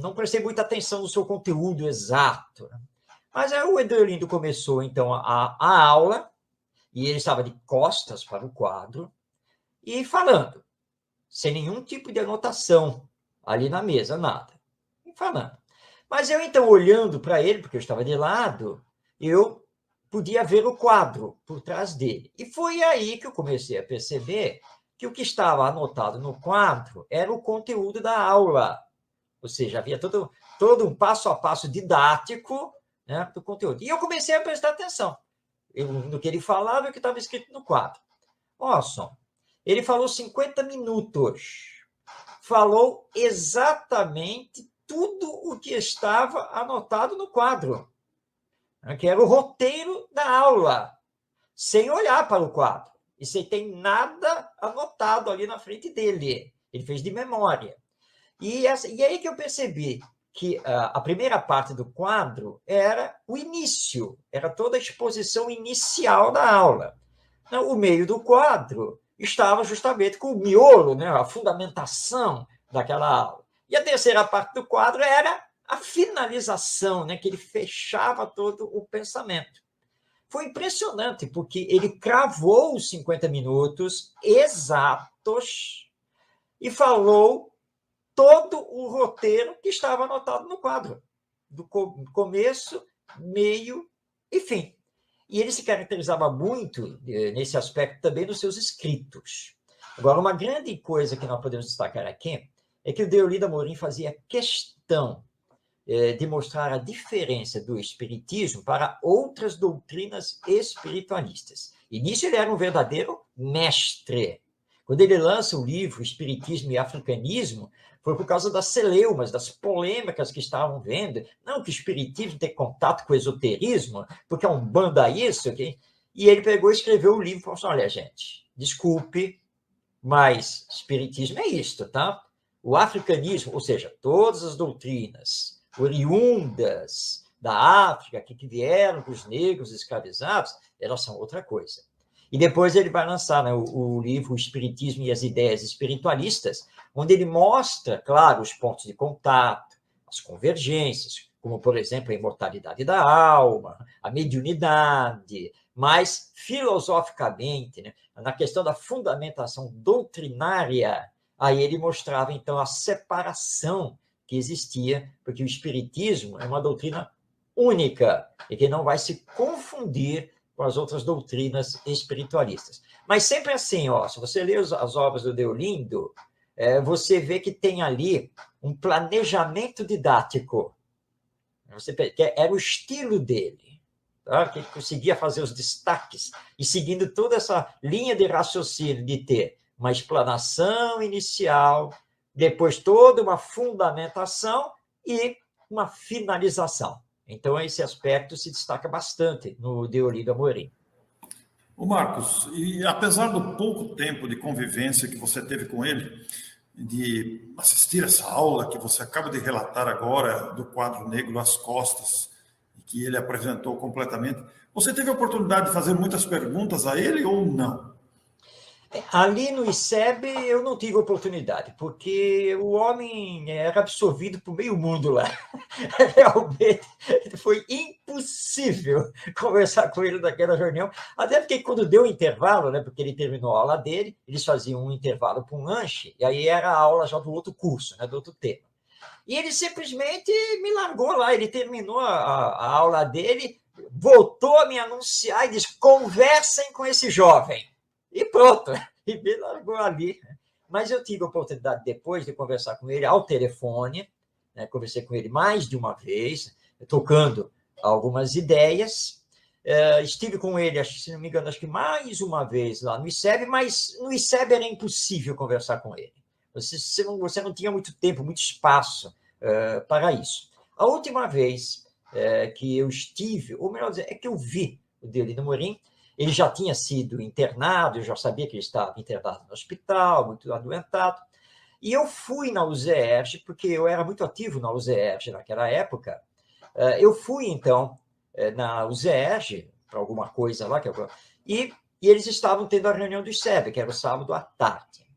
não prestei muita atenção no seu conteúdo exato, né? Mas aí o Deolindo começou, então, a aula, e ele estava de costas para o quadro, e falando, sem nenhum tipo de anotação ali na mesa, nada. E falando. Mas eu, então, olhando para ele, porque eu estava de lado, eu podia ver o quadro por trás dele. E foi aí que eu comecei a perceber que o que estava anotado no quadro era o conteúdo da aula. Ou seja, havia todo um passo a passo didático, né, do conteúdo. E eu comecei a prestar atenção no que ele falava e o que estava escrito no quadro. Olha, ele falou 50 minutos. Falou exatamente tudo o que estava anotado no quadro, que era o roteiro da aula, sem olhar para o quadro, e sem ter nada anotado ali na frente dele. Ele fez de memória. E aí que eu percebi que a primeira parte do quadro era o início, era toda a exposição inicial da aula. O meio do quadro estava justamente com o miolo, né, a fundamentação daquela aula. E a terceira parte do quadro era a finalização, né, que ele fechava todo o pensamento. Foi impressionante, porque ele cravou os 50 minutos exatos e falou todo o roteiro que estava anotado no quadro, do começo, meio e fim. E ele se caracterizava muito nesse aspecto também nos seus escritos. Agora, uma grande coisa que nós podemos destacar aqui é que o Deolinda Amorim fazia questão de mostrar a diferença do espiritismo para outras doutrinas espiritualistas. E nisso ele era um verdadeiro mestre. Quando ele lança o livro Espiritismo e Africanismo, foi por causa das celeumas, das polêmicas que estavam vendo. Não que o espiritismo tem contato com o esoterismo, porque é um banda isso. Okay? E ele pegou e escreveu o livro e falou assim, olha, gente, desculpe, mas espiritismo é isto, tá? O africanismo, ou seja, todas as doutrinas oriundas da África, que vieram dos negros escravizados, elas são outra coisa. E depois ele vai lançar, né, o livro O Espiritismo e as Ideias Espiritualistas, onde ele mostra, claro, os pontos de contato, as convergências, como, por exemplo, a imortalidade da alma, a mediunidade, mas, filosoficamente, né, na questão da fundamentação doutrinária, aí ele mostrava, então, a separação que existia, porque o espiritismo é uma doutrina única e que não vai se confundir com as outras doutrinas espiritualistas. Mas sempre assim, ó, se você lê as obras do Deolindo, você vê que tem ali um planejamento didático. Era o estilo dele, tá? Que ele conseguia fazer os destaques e seguindo toda essa linha de raciocínio de ter uma explanação inicial, depois toda uma fundamentação e uma finalização. Então, esse aspecto se destaca bastante no Deolinda Amorim.
Ô Marcos, e apesar do pouco tempo de convivência que você teve com ele, de assistir essa aula que você acaba de relatar agora, do quadro Negro às Costas, que ele apresentou completamente, você teve a oportunidade de fazer muitas perguntas a ele ou não?
Ali no ICEB eu não tive oportunidade, porque o homem era absorvido por meio mundo lá. Realmente foi impossível conversar com ele naquela reunião, até porque quando deu o intervalo, né, porque ele terminou a aula dele, eles faziam um intervalo para um lanche, e aí era a aula já do outro curso, né, do outro tema. E ele simplesmente me largou lá, ele terminou a aula dele, voltou a me anunciar e disse, conversem com esse jovem. E pronto, e me largou ali. Mas eu tive a oportunidade depois de conversar com ele ao telefone, né? Conversei com ele mais de uma vez, tocando algumas ideias. Estive com ele, se não me engano, acho que mais uma vez lá no ICEB, mas no ICEB era impossível conversar com ele. Você não tinha muito tempo, muito espaço para isso. A última vez que eu estive, ou melhor dizer, é que eu vi o Deolinda Amorim, ele já tinha sido internado, eu já sabia que ele estava internado no hospital, muito adoentado. E eu fui na UZERJ, porque eu era muito ativo na UZERJ naquela época. Eu fui, então, na UZERJ, para alguma coisa lá, e eles estavam tendo a reunião do ICEB, que era o sábado à tarde.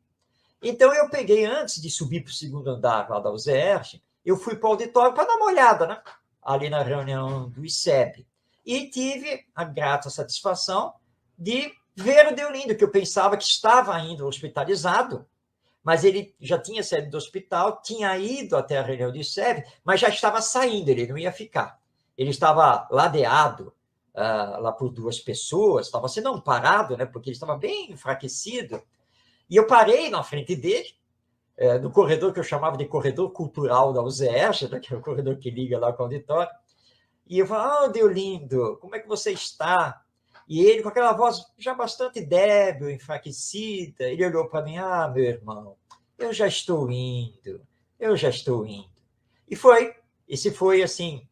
Então, eu peguei, antes de subir para o segundo andar lá da UZERJ, eu fui para o auditório para dar uma olhada, né? Ali na reunião do ICEB. E tive a grata satisfação de ver o Deolindo, que eu pensava que estava ainda hospitalizado, mas ele já tinha saído do hospital, tinha ido até a reunião do ICEB, mas já estava saindo, ele não ia ficar. Ele estava ladeado lá por duas pessoas, estava sendo amparado, né, porque ele estava bem enfraquecido. E eu parei na frente dele, no corredor que eu chamava de corredor cultural da UZERJ, né, que é o corredor que liga lá com o auditório. E eu falei, Deolindo, como é que você está? E ele, com aquela voz já bastante débil, enfraquecida, ele olhou para mim, meu irmão, eu já estou indo. E esse foi, assim,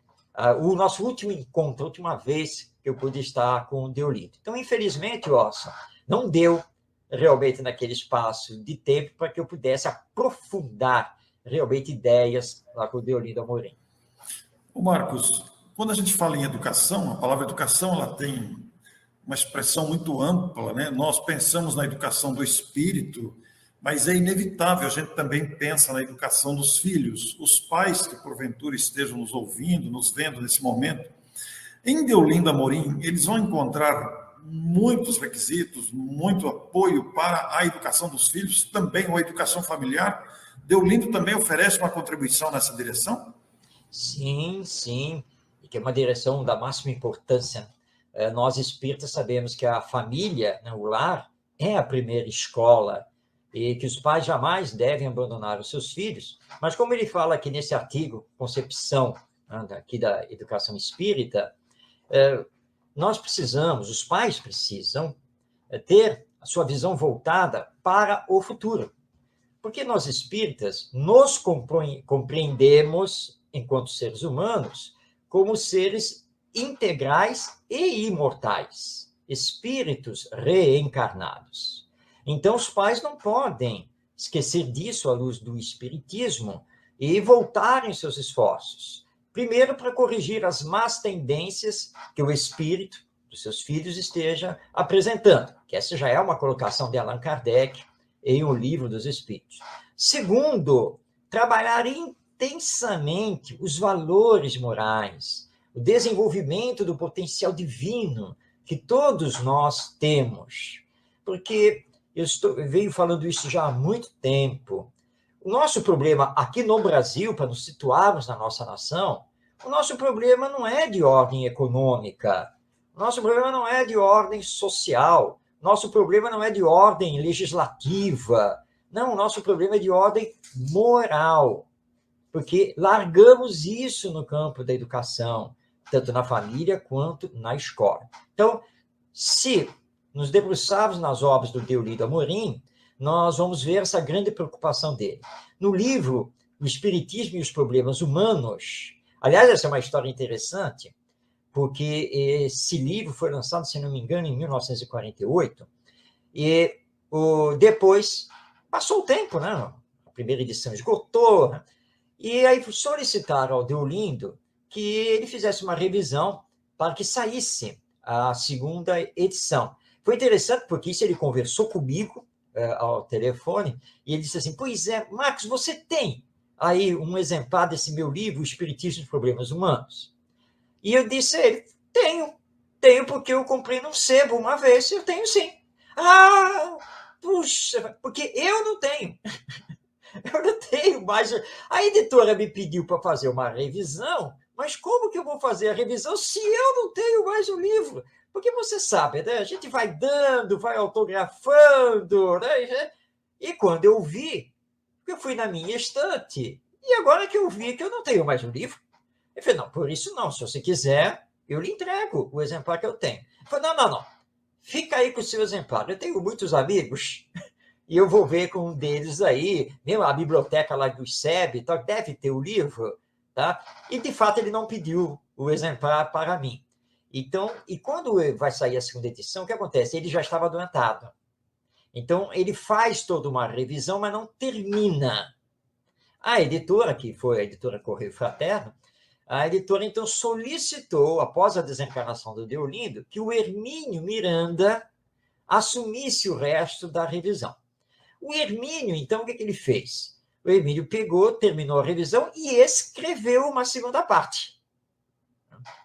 o nosso último encontro, a última vez que eu pude estar com o Deolindo. Então, infelizmente, Orson, não deu realmente naquele espaço de tempo para que eu pudesse aprofundar realmente ideias lá com o Deolindo Amorim.
Ô Marcos, quando a gente fala em educação, a palavra educação ela tem uma expressão muito ampla, né? Nós pensamos na educação do espírito, mas é inevitável, a gente também pensa na educação dos filhos. Os pais que porventura estejam nos ouvindo, nos vendo nesse momento, em Deolindo Amorim, eles vão encontrar muitos requisitos, muito apoio para a educação dos filhos, também a educação familiar. Deolindo também oferece uma contribuição nessa direção?
Sim, sim, e que é uma direção da máxima importância. Nós espíritas sabemos que a família, né, o lar, é a primeira escola e que os pais jamais devem abandonar os seus filhos. Mas como ele fala aqui nesse artigo, Concepção, né, aqui da educação espírita, nós precisamos, os pais precisam ter a sua visão voltada para o futuro. Porque nós espíritas nos compreendemos, enquanto seres humanos, como seres integrais e imortais, espíritos reencarnados. Então, os pais não podem esquecer disso à luz do espiritismo e voltarem seus esforços. Primeiro, para corrigir as más tendências que o espírito dos seus filhos esteja apresentando, que essa já é uma colocação de Allan Kardec em O Livro dos Espíritos. Segundo, trabalhar intensamente os valores morais, o desenvolvimento do potencial divino que todos nós temos. Porque eu venho falando isso já há muito tempo. O nosso problema aqui no Brasil, para nos situarmos na nossa nação, o nosso problema não é de ordem econômica, o nosso problema não é de ordem social, o nosso problema não é de ordem legislativa, não, o nosso problema é de ordem moral, porque largamos isso no campo da educação, tanto na família quanto na escola. Então, se nos debruçarmos nas obras do Deolindo Amorim, nós vamos ver essa grande preocupação dele. No livro O Espiritismo e os Problemas Humanos, aliás, essa é uma história interessante, porque esse livro foi lançado, se não me engano, em 1948, e depois passou o tempo, né? A primeira edição esgotou, né? E aí solicitaram ao Deolindo que ele fizesse uma revisão para que saísse a segunda edição. Foi interessante porque isso ele conversou comigo ao telefone, e ele disse assim, pois é, Marcos, você tem aí um exemplar desse meu livro, O Espiritismo e os Problemas Humanos? E eu disse a ele, tenho porque eu comprei num sebo uma vez, eu tenho sim. Ah, puxa, porque eu não tenho. Eu não tenho mais. A editora me pediu para fazer uma revisão, mas como que eu vou fazer a revisão se eu não tenho mais o livro? Porque você sabe, né? A gente vai dando, vai autografando, né? E quando eu vi, eu fui na minha estante, e agora que eu vi que eu não tenho mais o livro, eu falei, não, por isso não, se você quiser, eu lhe entrego o exemplar que eu tenho. Eu falei, não, fica aí com o seu exemplar, eu tenho muitos amigos, e eu vou ver com um deles aí, mesmo a biblioteca lá do SEB, então deve ter o livro, tá? E, de fato, ele não pediu o exemplar para mim. Então, e quando vai sair a segunda edição, o que acontece? Ele já estava adoentado. Então, ele faz toda uma revisão, mas não termina. A editora, que foi a editora Correio Fraterno, a editora, então, solicitou, após a desencarnação do Deolindo, que o Hermínio Miranda assumisse o resto da revisão. O Hermínio, então, o que ele fez? O Hermínio pegou, terminou a revisão e escreveu uma segunda parte.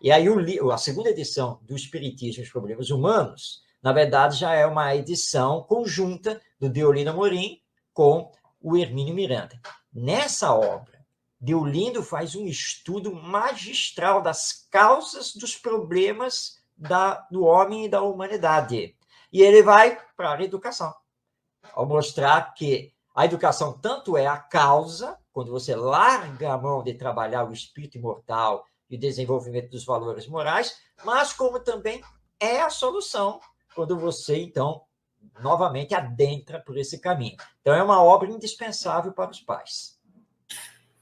E aí a segunda edição do Espiritismo e os Problemas Humanos, na verdade, já é uma edição conjunta do Deolindo Amorim com o Hermínio Miranda. Nessa obra, Deolindo faz um estudo magistral das causas dos problemas do homem e da humanidade. E ele vai para a educação, ao mostrar que a educação tanto é a causa, quando você larga a mão de trabalhar o espírito imortal e o desenvolvimento dos valores morais, mas como também é a solução, quando você, então, novamente adentra por esse caminho. Então, é uma obra indispensável para os pais.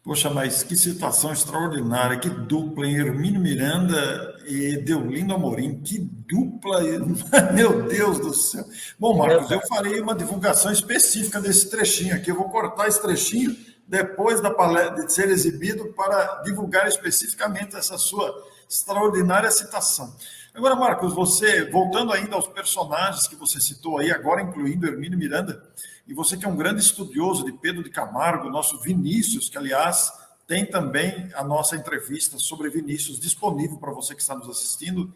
Poxa, mas que situação extraordinária, que dupla, hein? Hermínio Miranda e Deolindo Amorim, que dupla, meu Deus do céu. Bom, Marcos, eu farei uma divulgação específica desse trechinho aqui, eu vou cortar esse trechinho depois de ser exibido para divulgar especificamente essa sua extraordinária citação. Agora, Marcos, você, voltando ainda aos personagens que você citou aí, agora incluindo Hermínio Miranda, e você que é um grande estudioso de Pedro de Camargo, nosso Vinícius, que, aliás, tem também a nossa entrevista sobre Vinícius disponível para você que está nos assistindo.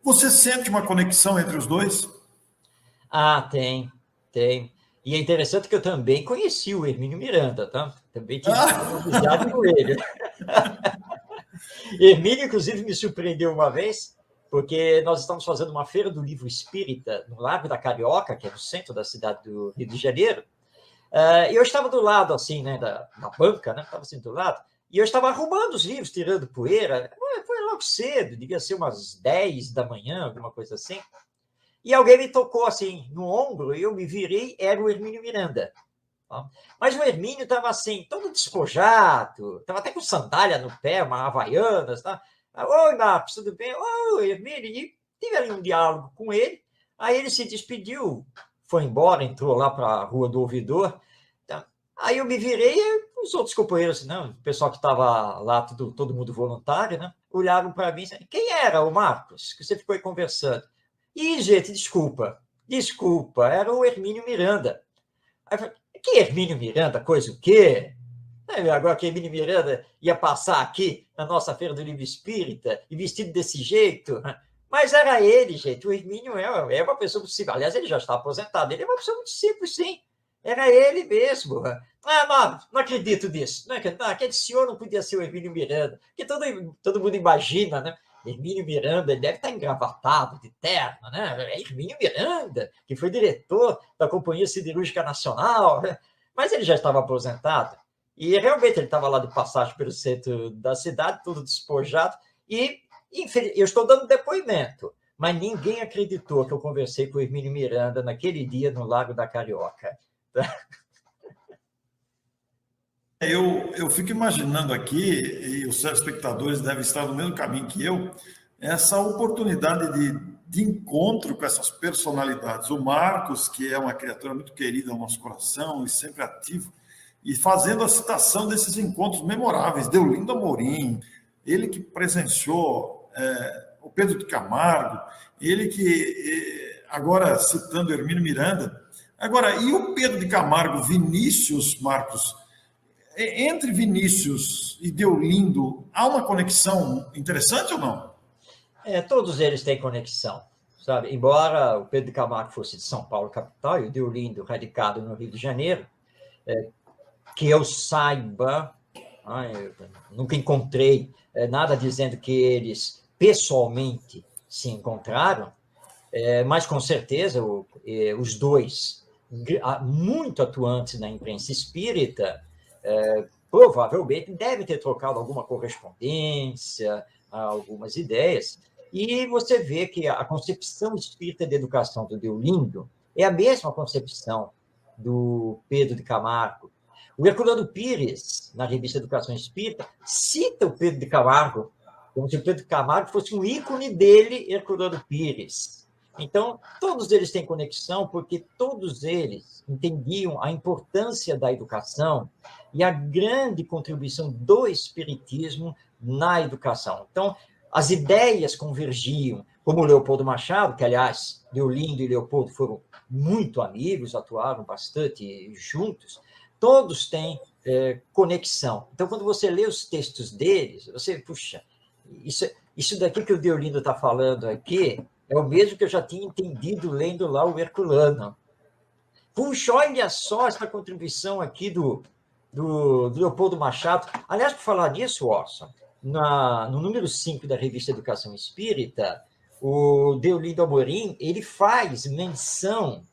Você sente uma conexão entre os dois?
Ah, tem. E é interessante que eu também conheci o Hermínio Miranda, tá? Também tive uma amizade com ele. Hermínio, inclusive, me surpreendeu uma vez, porque nós estamos fazendo uma feira do livro espírita no Largo da Carioca, que é no centro da cidade do Rio de Janeiro. E eu estava do lado, assim, né, da banca, né? Estava assim do lado, e eu estava arrumando os livros, tirando poeira. Foi logo cedo, devia ser umas 10 da manhã, alguma coisa assim. E alguém me tocou assim no ombro, e eu me virei, era o Hermínio Miranda. Mas o Hermínio estava assim, todo despojado, estava até com sandália no pé, uma havaianas. Tá? Oi, Marcos, tudo bem? Oi, Hermínio. E tive ali um diálogo com ele, aí ele se despediu, foi embora, entrou lá para a Rua do Ouvidor. Tá? Aí eu me virei, e os outros companheiros, assim, não, o pessoal que estava lá, todo mundo voluntário, né? Olharam para mim e disseram, quem era o Marcos, que você ficou aí conversando? E, gente, desculpa, era o Hermínio Miranda. Aí eu falei, que Hermínio Miranda, coisa o quê? Agora que Hermínio Miranda ia passar aqui na nossa Feira do Livro Espírita e vestido desse jeito. Mas era ele, gente. O Hermínio é uma pessoa muito simples. Aliás, ele já está aposentado. Ele é uma pessoa muito simples, sim. Era ele mesmo. Não acredito nisso. Aquele senhor não podia ser o Hermínio Miranda. Porque todo mundo imagina, né? Hermínio Miranda, ele deve estar engravatado, de terno, né? É Hermínio Miranda, que foi diretor da Companhia Siderúrgica Nacional, né? Mas ele já estava aposentado. E realmente ele estava lá de passagem pelo centro da cidade, todo despojado. E eu estou dando depoimento, mas ninguém acreditou que eu conversei com o Hermínio Miranda naquele dia no Largo da Carioca.
Eu fico imaginando aqui, e os telespectadores devem estar no mesmo caminho que eu, essa oportunidade de encontro com essas personalidades. O Marcos, que é uma criatura muito querida ao nosso coração e sempre ativo, e fazendo a citação desses encontros memoráveis. Deolindo Amorim, ele que presenciou o Pedro de Camargo, ele que, agora citando Hermínio Miranda. Agora, e o Pedro de Camargo, Vinícius, Marcos? Entre Vinícius e Deolindo, há uma conexão interessante ou não?
Todos eles têm conexão, sabe? Embora o Pedro de Camargo fosse de São Paulo, capital, e o Deolindo radicado no Rio de Janeiro, que eu saiba, eu nunca encontrei nada dizendo que eles pessoalmente se encontraram, mas com certeza os dois, muito atuantes na imprensa espírita, provavelmente devem ter trocado alguma correspondência, algumas ideias, e você vê que a concepção espírita de educação do Deolindo é a mesma concepção do Pedro de Camargo. O Herculano Pires, na revista Educação Espírita, cita o Pedro de Camargo como se o Pedro de Camargo fosse um ícone dele, Herculano Pires. Então, todos eles têm conexão, porque todos eles entendiam a importância da educação e a grande contribuição do espiritismo na educação. Então, as ideias convergiam, como o Leopoldo Machado, que, aliás, Deolindo e Leopoldo foram muito amigos, atuaram bastante juntos, todos têm conexão. Então, quando você lê os textos deles, você, puxa, isso daqui que o Deolindo está falando aqui é o mesmo que eu já tinha entendido lendo lá o Herculano. Puxa, olha só essa contribuição aqui do Leopoldo Machado. Aliás, por falar nisso, Orson, no número 5 da revista Educação Espírita, o Deolindo Amorim, ele faz menção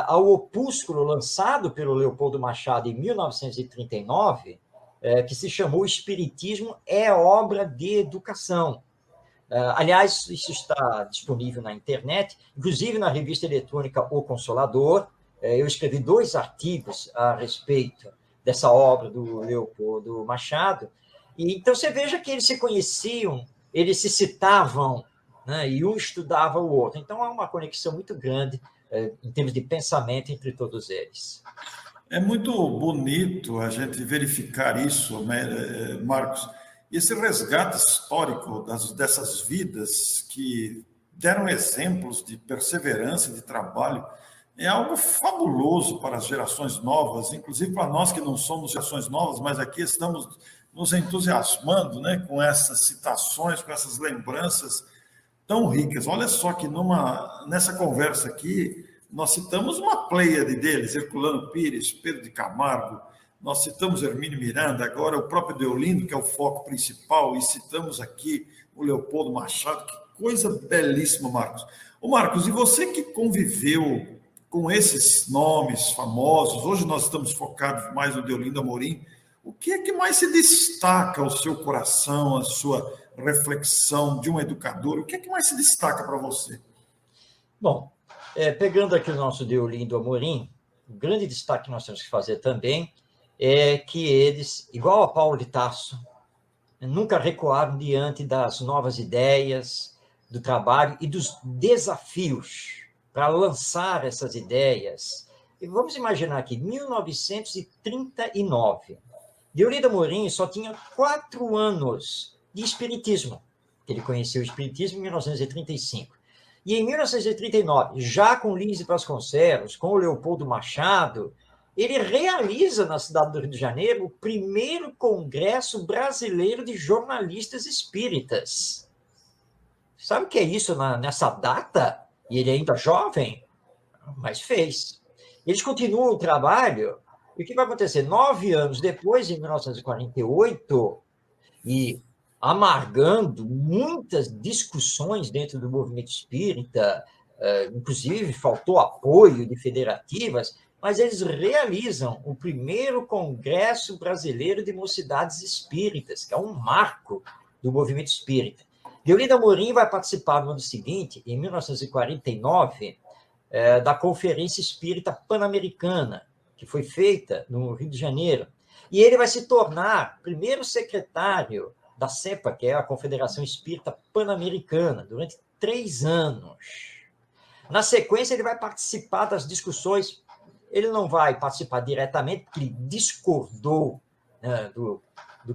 ao opúsculo lançado pelo Leopoldo Machado em 1939, que se chamou Espiritismo é Obra de Educação. Aliás, isso está disponível na internet, inclusive na revista eletrônica O Consolador. Eu escrevi 2 artigos a respeito dessa obra do Leopoldo Machado. E então você veja que eles se conheciam, eles se citavam, né, e um estudava o outro. Então há uma conexão muito grande em termos de pensamento entre todos eles.
É muito bonito a gente verificar isso, né, Marcos. E esse resgate histórico dessas vidas que deram exemplos de perseverança, de trabalho, é algo fabuloso para as gerações novas, inclusive para nós que não somos gerações novas, mas aqui estamos nos entusiasmando, né, com essas citações, com essas lembranças tão ricas. Olha só que nessa conversa aqui, nós citamos uma pleiade deles, Herculano Pires, Pedro de Camargo, nós citamos Hermínio Miranda, agora o próprio Deolindo, que é o foco principal, e citamos aqui o Leopoldo Machado. Que coisa belíssima, Marcos. Ô Marcos, e você que conviveu com esses nomes famosos, hoje nós estamos focados mais no Deolindo Amorim, o que é que mais se destaca ao seu coração, a sua reflexão de um educador? O que é que mais se destaca para você?
Bom, pegando aqui o nosso Deolindo Amorim, o grande destaque que nós temos que fazer também é que eles, igual a Paulo de Tarso, nunca recuaram diante das novas ideias, do trabalho e dos desafios para lançar essas ideias. E vamos imaginar aqui, 1939, Deolindo Amorim só tinha 4 anos de espiritismo. Ele conheceu o espiritismo em 1935. E em 1939, já com Lise Vasconcelos, com o Leopoldo Machado, ele realiza na cidade do Rio de Janeiro o primeiro Congresso Brasileiro de Jornalistas Espíritas. Sabe o que é isso nessa data? E ele ainda jovem, mas fez. Eles continuam o trabalho, e o que vai acontecer? 9 anos depois, em 1948, e amargando muitas discussões dentro do movimento espírita, inclusive faltou apoio de federativas, mas eles realizam o primeiro Congresso Brasileiro de Mocidades Espíritas, que é um marco do movimento espírita. Deolindo Amorim vai participar no ano seguinte, em 1949, da Conferência Espírita Pan-Americana, que foi feita no Rio de Janeiro. E ele vai se tornar primeiro secretário da CEPA, que é a Confederação Espírita Pan-Americana, durante 3 anos. Na sequência, ele vai participar das discussões. Ele não vai participar diretamente, porque ele discordou, né, do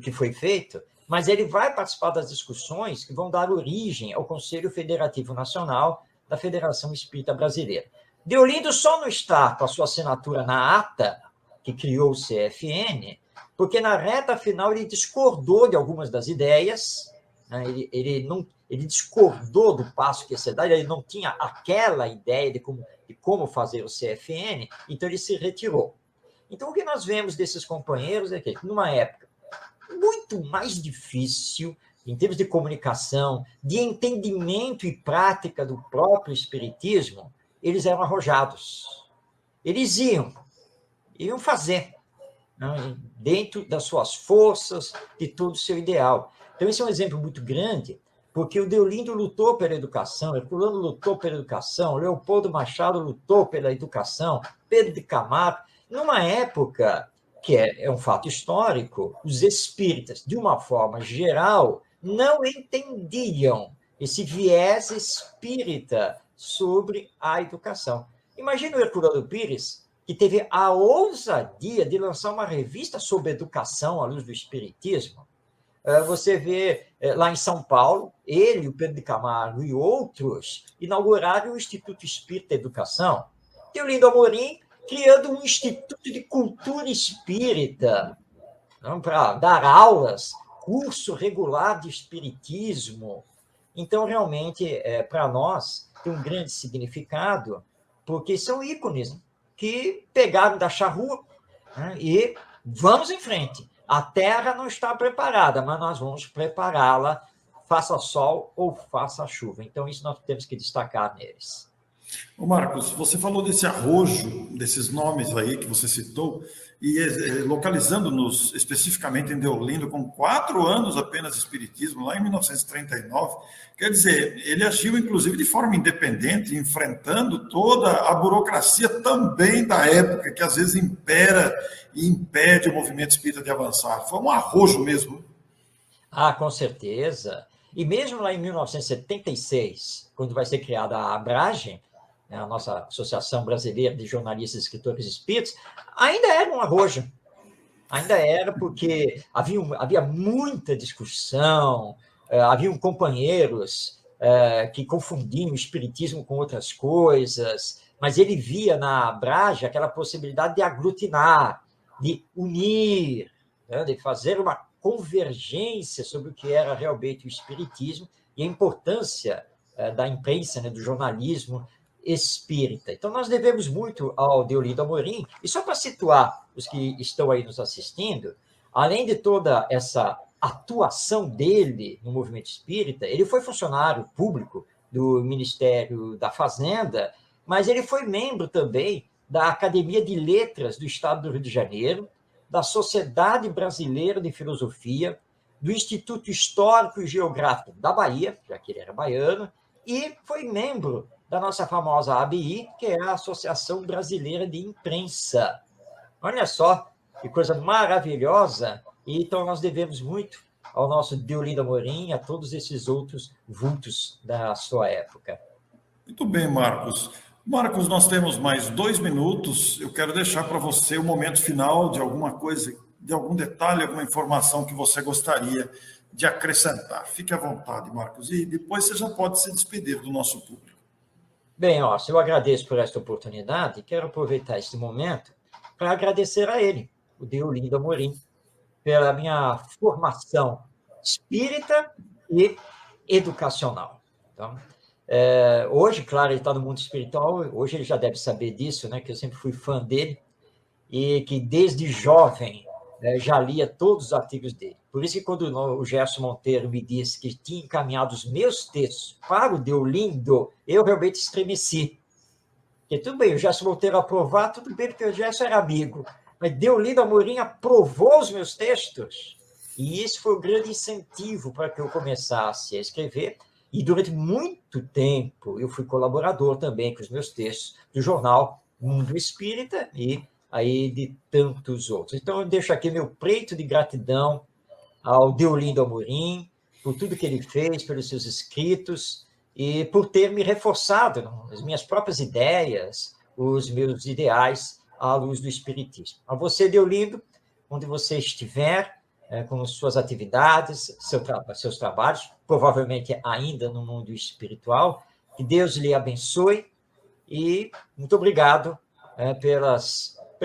que foi feito, mas ele vai participar das discussões que vão dar origem ao Conselho Federativo Nacional da Federação Espírita Brasileira. Deolindo só não está com a sua assinatura na ata que criou o CFN, porque na reta final ele discordou de algumas das ideias, né? Ele discordou do passo que ia ser dado, ele não tinha aquela ideia de como fazer o CFN, então ele se retirou. Então, o que nós vemos desses companheiros é que, numa época muito mais difícil, em termos de comunicação, de entendimento e prática do próprio espiritismo, eles eram arrojados. Eles iam fazer, né, dentro das suas forças, de todo o seu ideal. Então, esse é um exemplo muito grande, porque o Deolindo lutou pela educação, Herculano lutou pela educação, Leopoldo Machado lutou pela educação, Pedro de Camargo, numa época que é um fato histórico, os espíritas, de uma forma geral, não entendiam esse viés espírita sobre a educação. Imagina o Herculano Pires, que teve a ousadia de lançar uma revista sobre educação à luz do espiritismo. Você vê lá em São Paulo, ele, o Pedro de Camargo e outros inauguraram o Instituto Espírita Educação. Deolindo Amorim criando um Instituto de Cultura Espírita, para dar aulas, curso regular de espiritismo. Então, realmente, para nós, tem um grande significado, porque são ícones que pegaram da charrua, né, e vamos em frente. A Terra não está preparada, mas nós vamos prepará-la, faça sol ou faça chuva. Então, isso nós temos que destacar neles.
Ô Marcos, você falou desse arrojo, desses nomes aí que você citou, e localizando-nos especificamente em Deolindo, com 4 anos apenas de espiritismo, lá em 1939, quer dizer, ele agiu inclusive de forma independente, enfrentando toda a burocracia também da época, que às vezes impera e impede o movimento espírita de avançar. Foi um arrojo mesmo.
Ah, com certeza. E mesmo lá em 1976, quando vai ser criada a Abrage, a nossa Associação Brasileira de Jornalistas e Escritores Espíritas, ainda era um arrojo. Ainda era porque havia muita discussão, haviam companheiros que confundiam o espiritismo com outras coisas, mas ele via na Abrage aquela possibilidade de aglutinar, de unir, né, de fazer uma convergência sobre o que era realmente o espiritismo e a importância da imprensa, né, do jornalismo espírita. Então, nós devemos muito ao Deolindo Amorim, e só para situar os que estão aí nos assistindo, além de toda essa atuação dele no movimento espírita, ele foi funcionário público do Ministério da Fazenda, mas ele foi membro também da Academia de Letras do Estado do Rio de Janeiro, da Sociedade Brasileira de Filosofia, do Instituto Histórico e Geográfico da Bahia, já que ele era baiano, e foi membro da nossa famosa ABI, que é a Associação Brasileira de Imprensa. Olha só, que coisa maravilhosa! E então nós devemos muito ao nosso Deolindo Amorim e a todos esses outros vultos da sua época.
Muito bem, Marcos. Marcos, nós temos mais 2 minutos. Eu quero deixar para você o momento final de alguma coisa, de algum detalhe, alguma informação que você gostaria de acrescentar. Fique à vontade, Marcos. E depois você já pode se despedir do nosso público.
Bem, eu agradeço por esta oportunidade e quero aproveitar este momento para agradecer a ele, o Deolindo Amorim, pela minha formação espírita e educacional. Então, hoje, claro, ele está no mundo espiritual, hoje ele já deve saber disso, né, que eu sempre fui fã dele e que desde jovem já lia todos os artigos dele. Por isso que quando o Gerson Monteiro me disse que tinha encaminhado os meus textos para o Deolindo, eu realmente estremeci. Porque tudo bem, o Gerson Monteiro aprovar, tudo bem, porque o Gerson era amigo, mas Deolindo Amorim aprovou os meus textos. E isso foi um grande incentivo para que eu começasse a escrever. E durante muito tempo eu fui colaborador também com os meus textos do jornal Mundo Espírita e aí de tantos outros. Então eu deixo aqui meu preito de gratidão ao Deolindo Amorim por tudo que ele fez, pelos seus escritos e por ter me reforçado as minhas próprias ideias, os meus ideais à luz do Espiritismo. A você, Deolindo, onde você estiver, com suas atividades, seus trabalhos, provavelmente ainda no mundo espiritual, que Deus lhe abençoe e muito obrigado pelo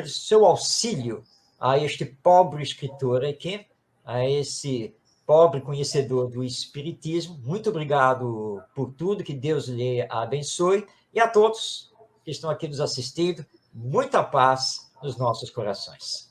seu auxílio a este pobre escritor aqui, a esse pobre conhecedor do Espiritismo. Muito obrigado por tudo, que Deus lhe abençoe, e a todos que estão aqui nos assistindo, muita paz nos nossos corações.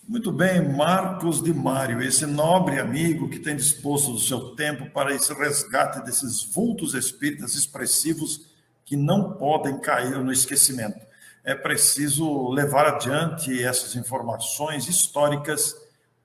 Muito bem, Marcos de Mário, esse nobre amigo que tem disposto o seu tempo para esse resgate desses vultos espíritas expressivos que não podem cair no esquecimento. É preciso levar adiante essas informações históricas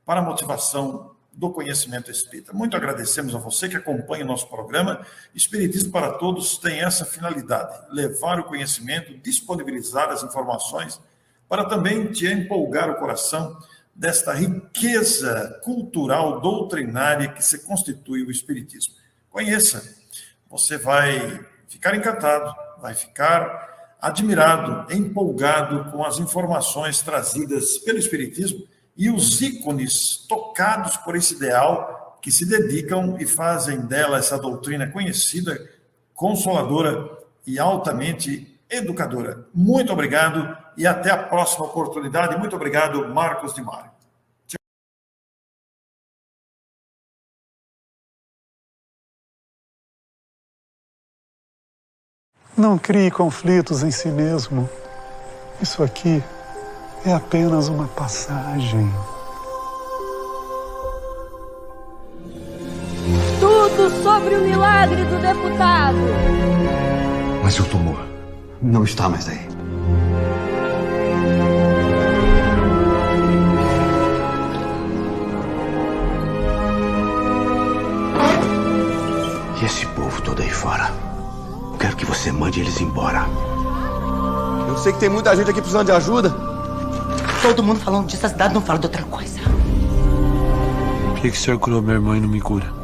para a motivação do conhecimento espírita. Muito agradecemos a você que acompanha o nosso programa. Espiritismo para Todos tem essa finalidade: levar o conhecimento, disponibilizar as informações para também te empolgar o coração desta riqueza cultural, doutrinária que se constitui o Espiritismo. Conheça, você vai ficar encantado, vai ficar admirado, empolgado com as informações trazidas pelo Espiritismo e os ícones tocados por esse ideal que se dedicam e fazem dela essa doutrina conhecida, consoladora e altamente educadora. Muito obrigado e até a próxima oportunidade. Muito obrigado, Marcos de Mário.
Não crie conflitos em si mesmo. Isso aqui é apenas uma passagem.
Tudo sobre o milagre do deputado.
Mas o tumor não está mais aí. E esse povo todo aí fora? Quero que você mande eles embora.
Eu sei que tem muita gente aqui precisando de ajuda.
Todo mundo falando disso, a cidade não fala de outra coisa.
Por que o senhor curou meu irmão e não me cura?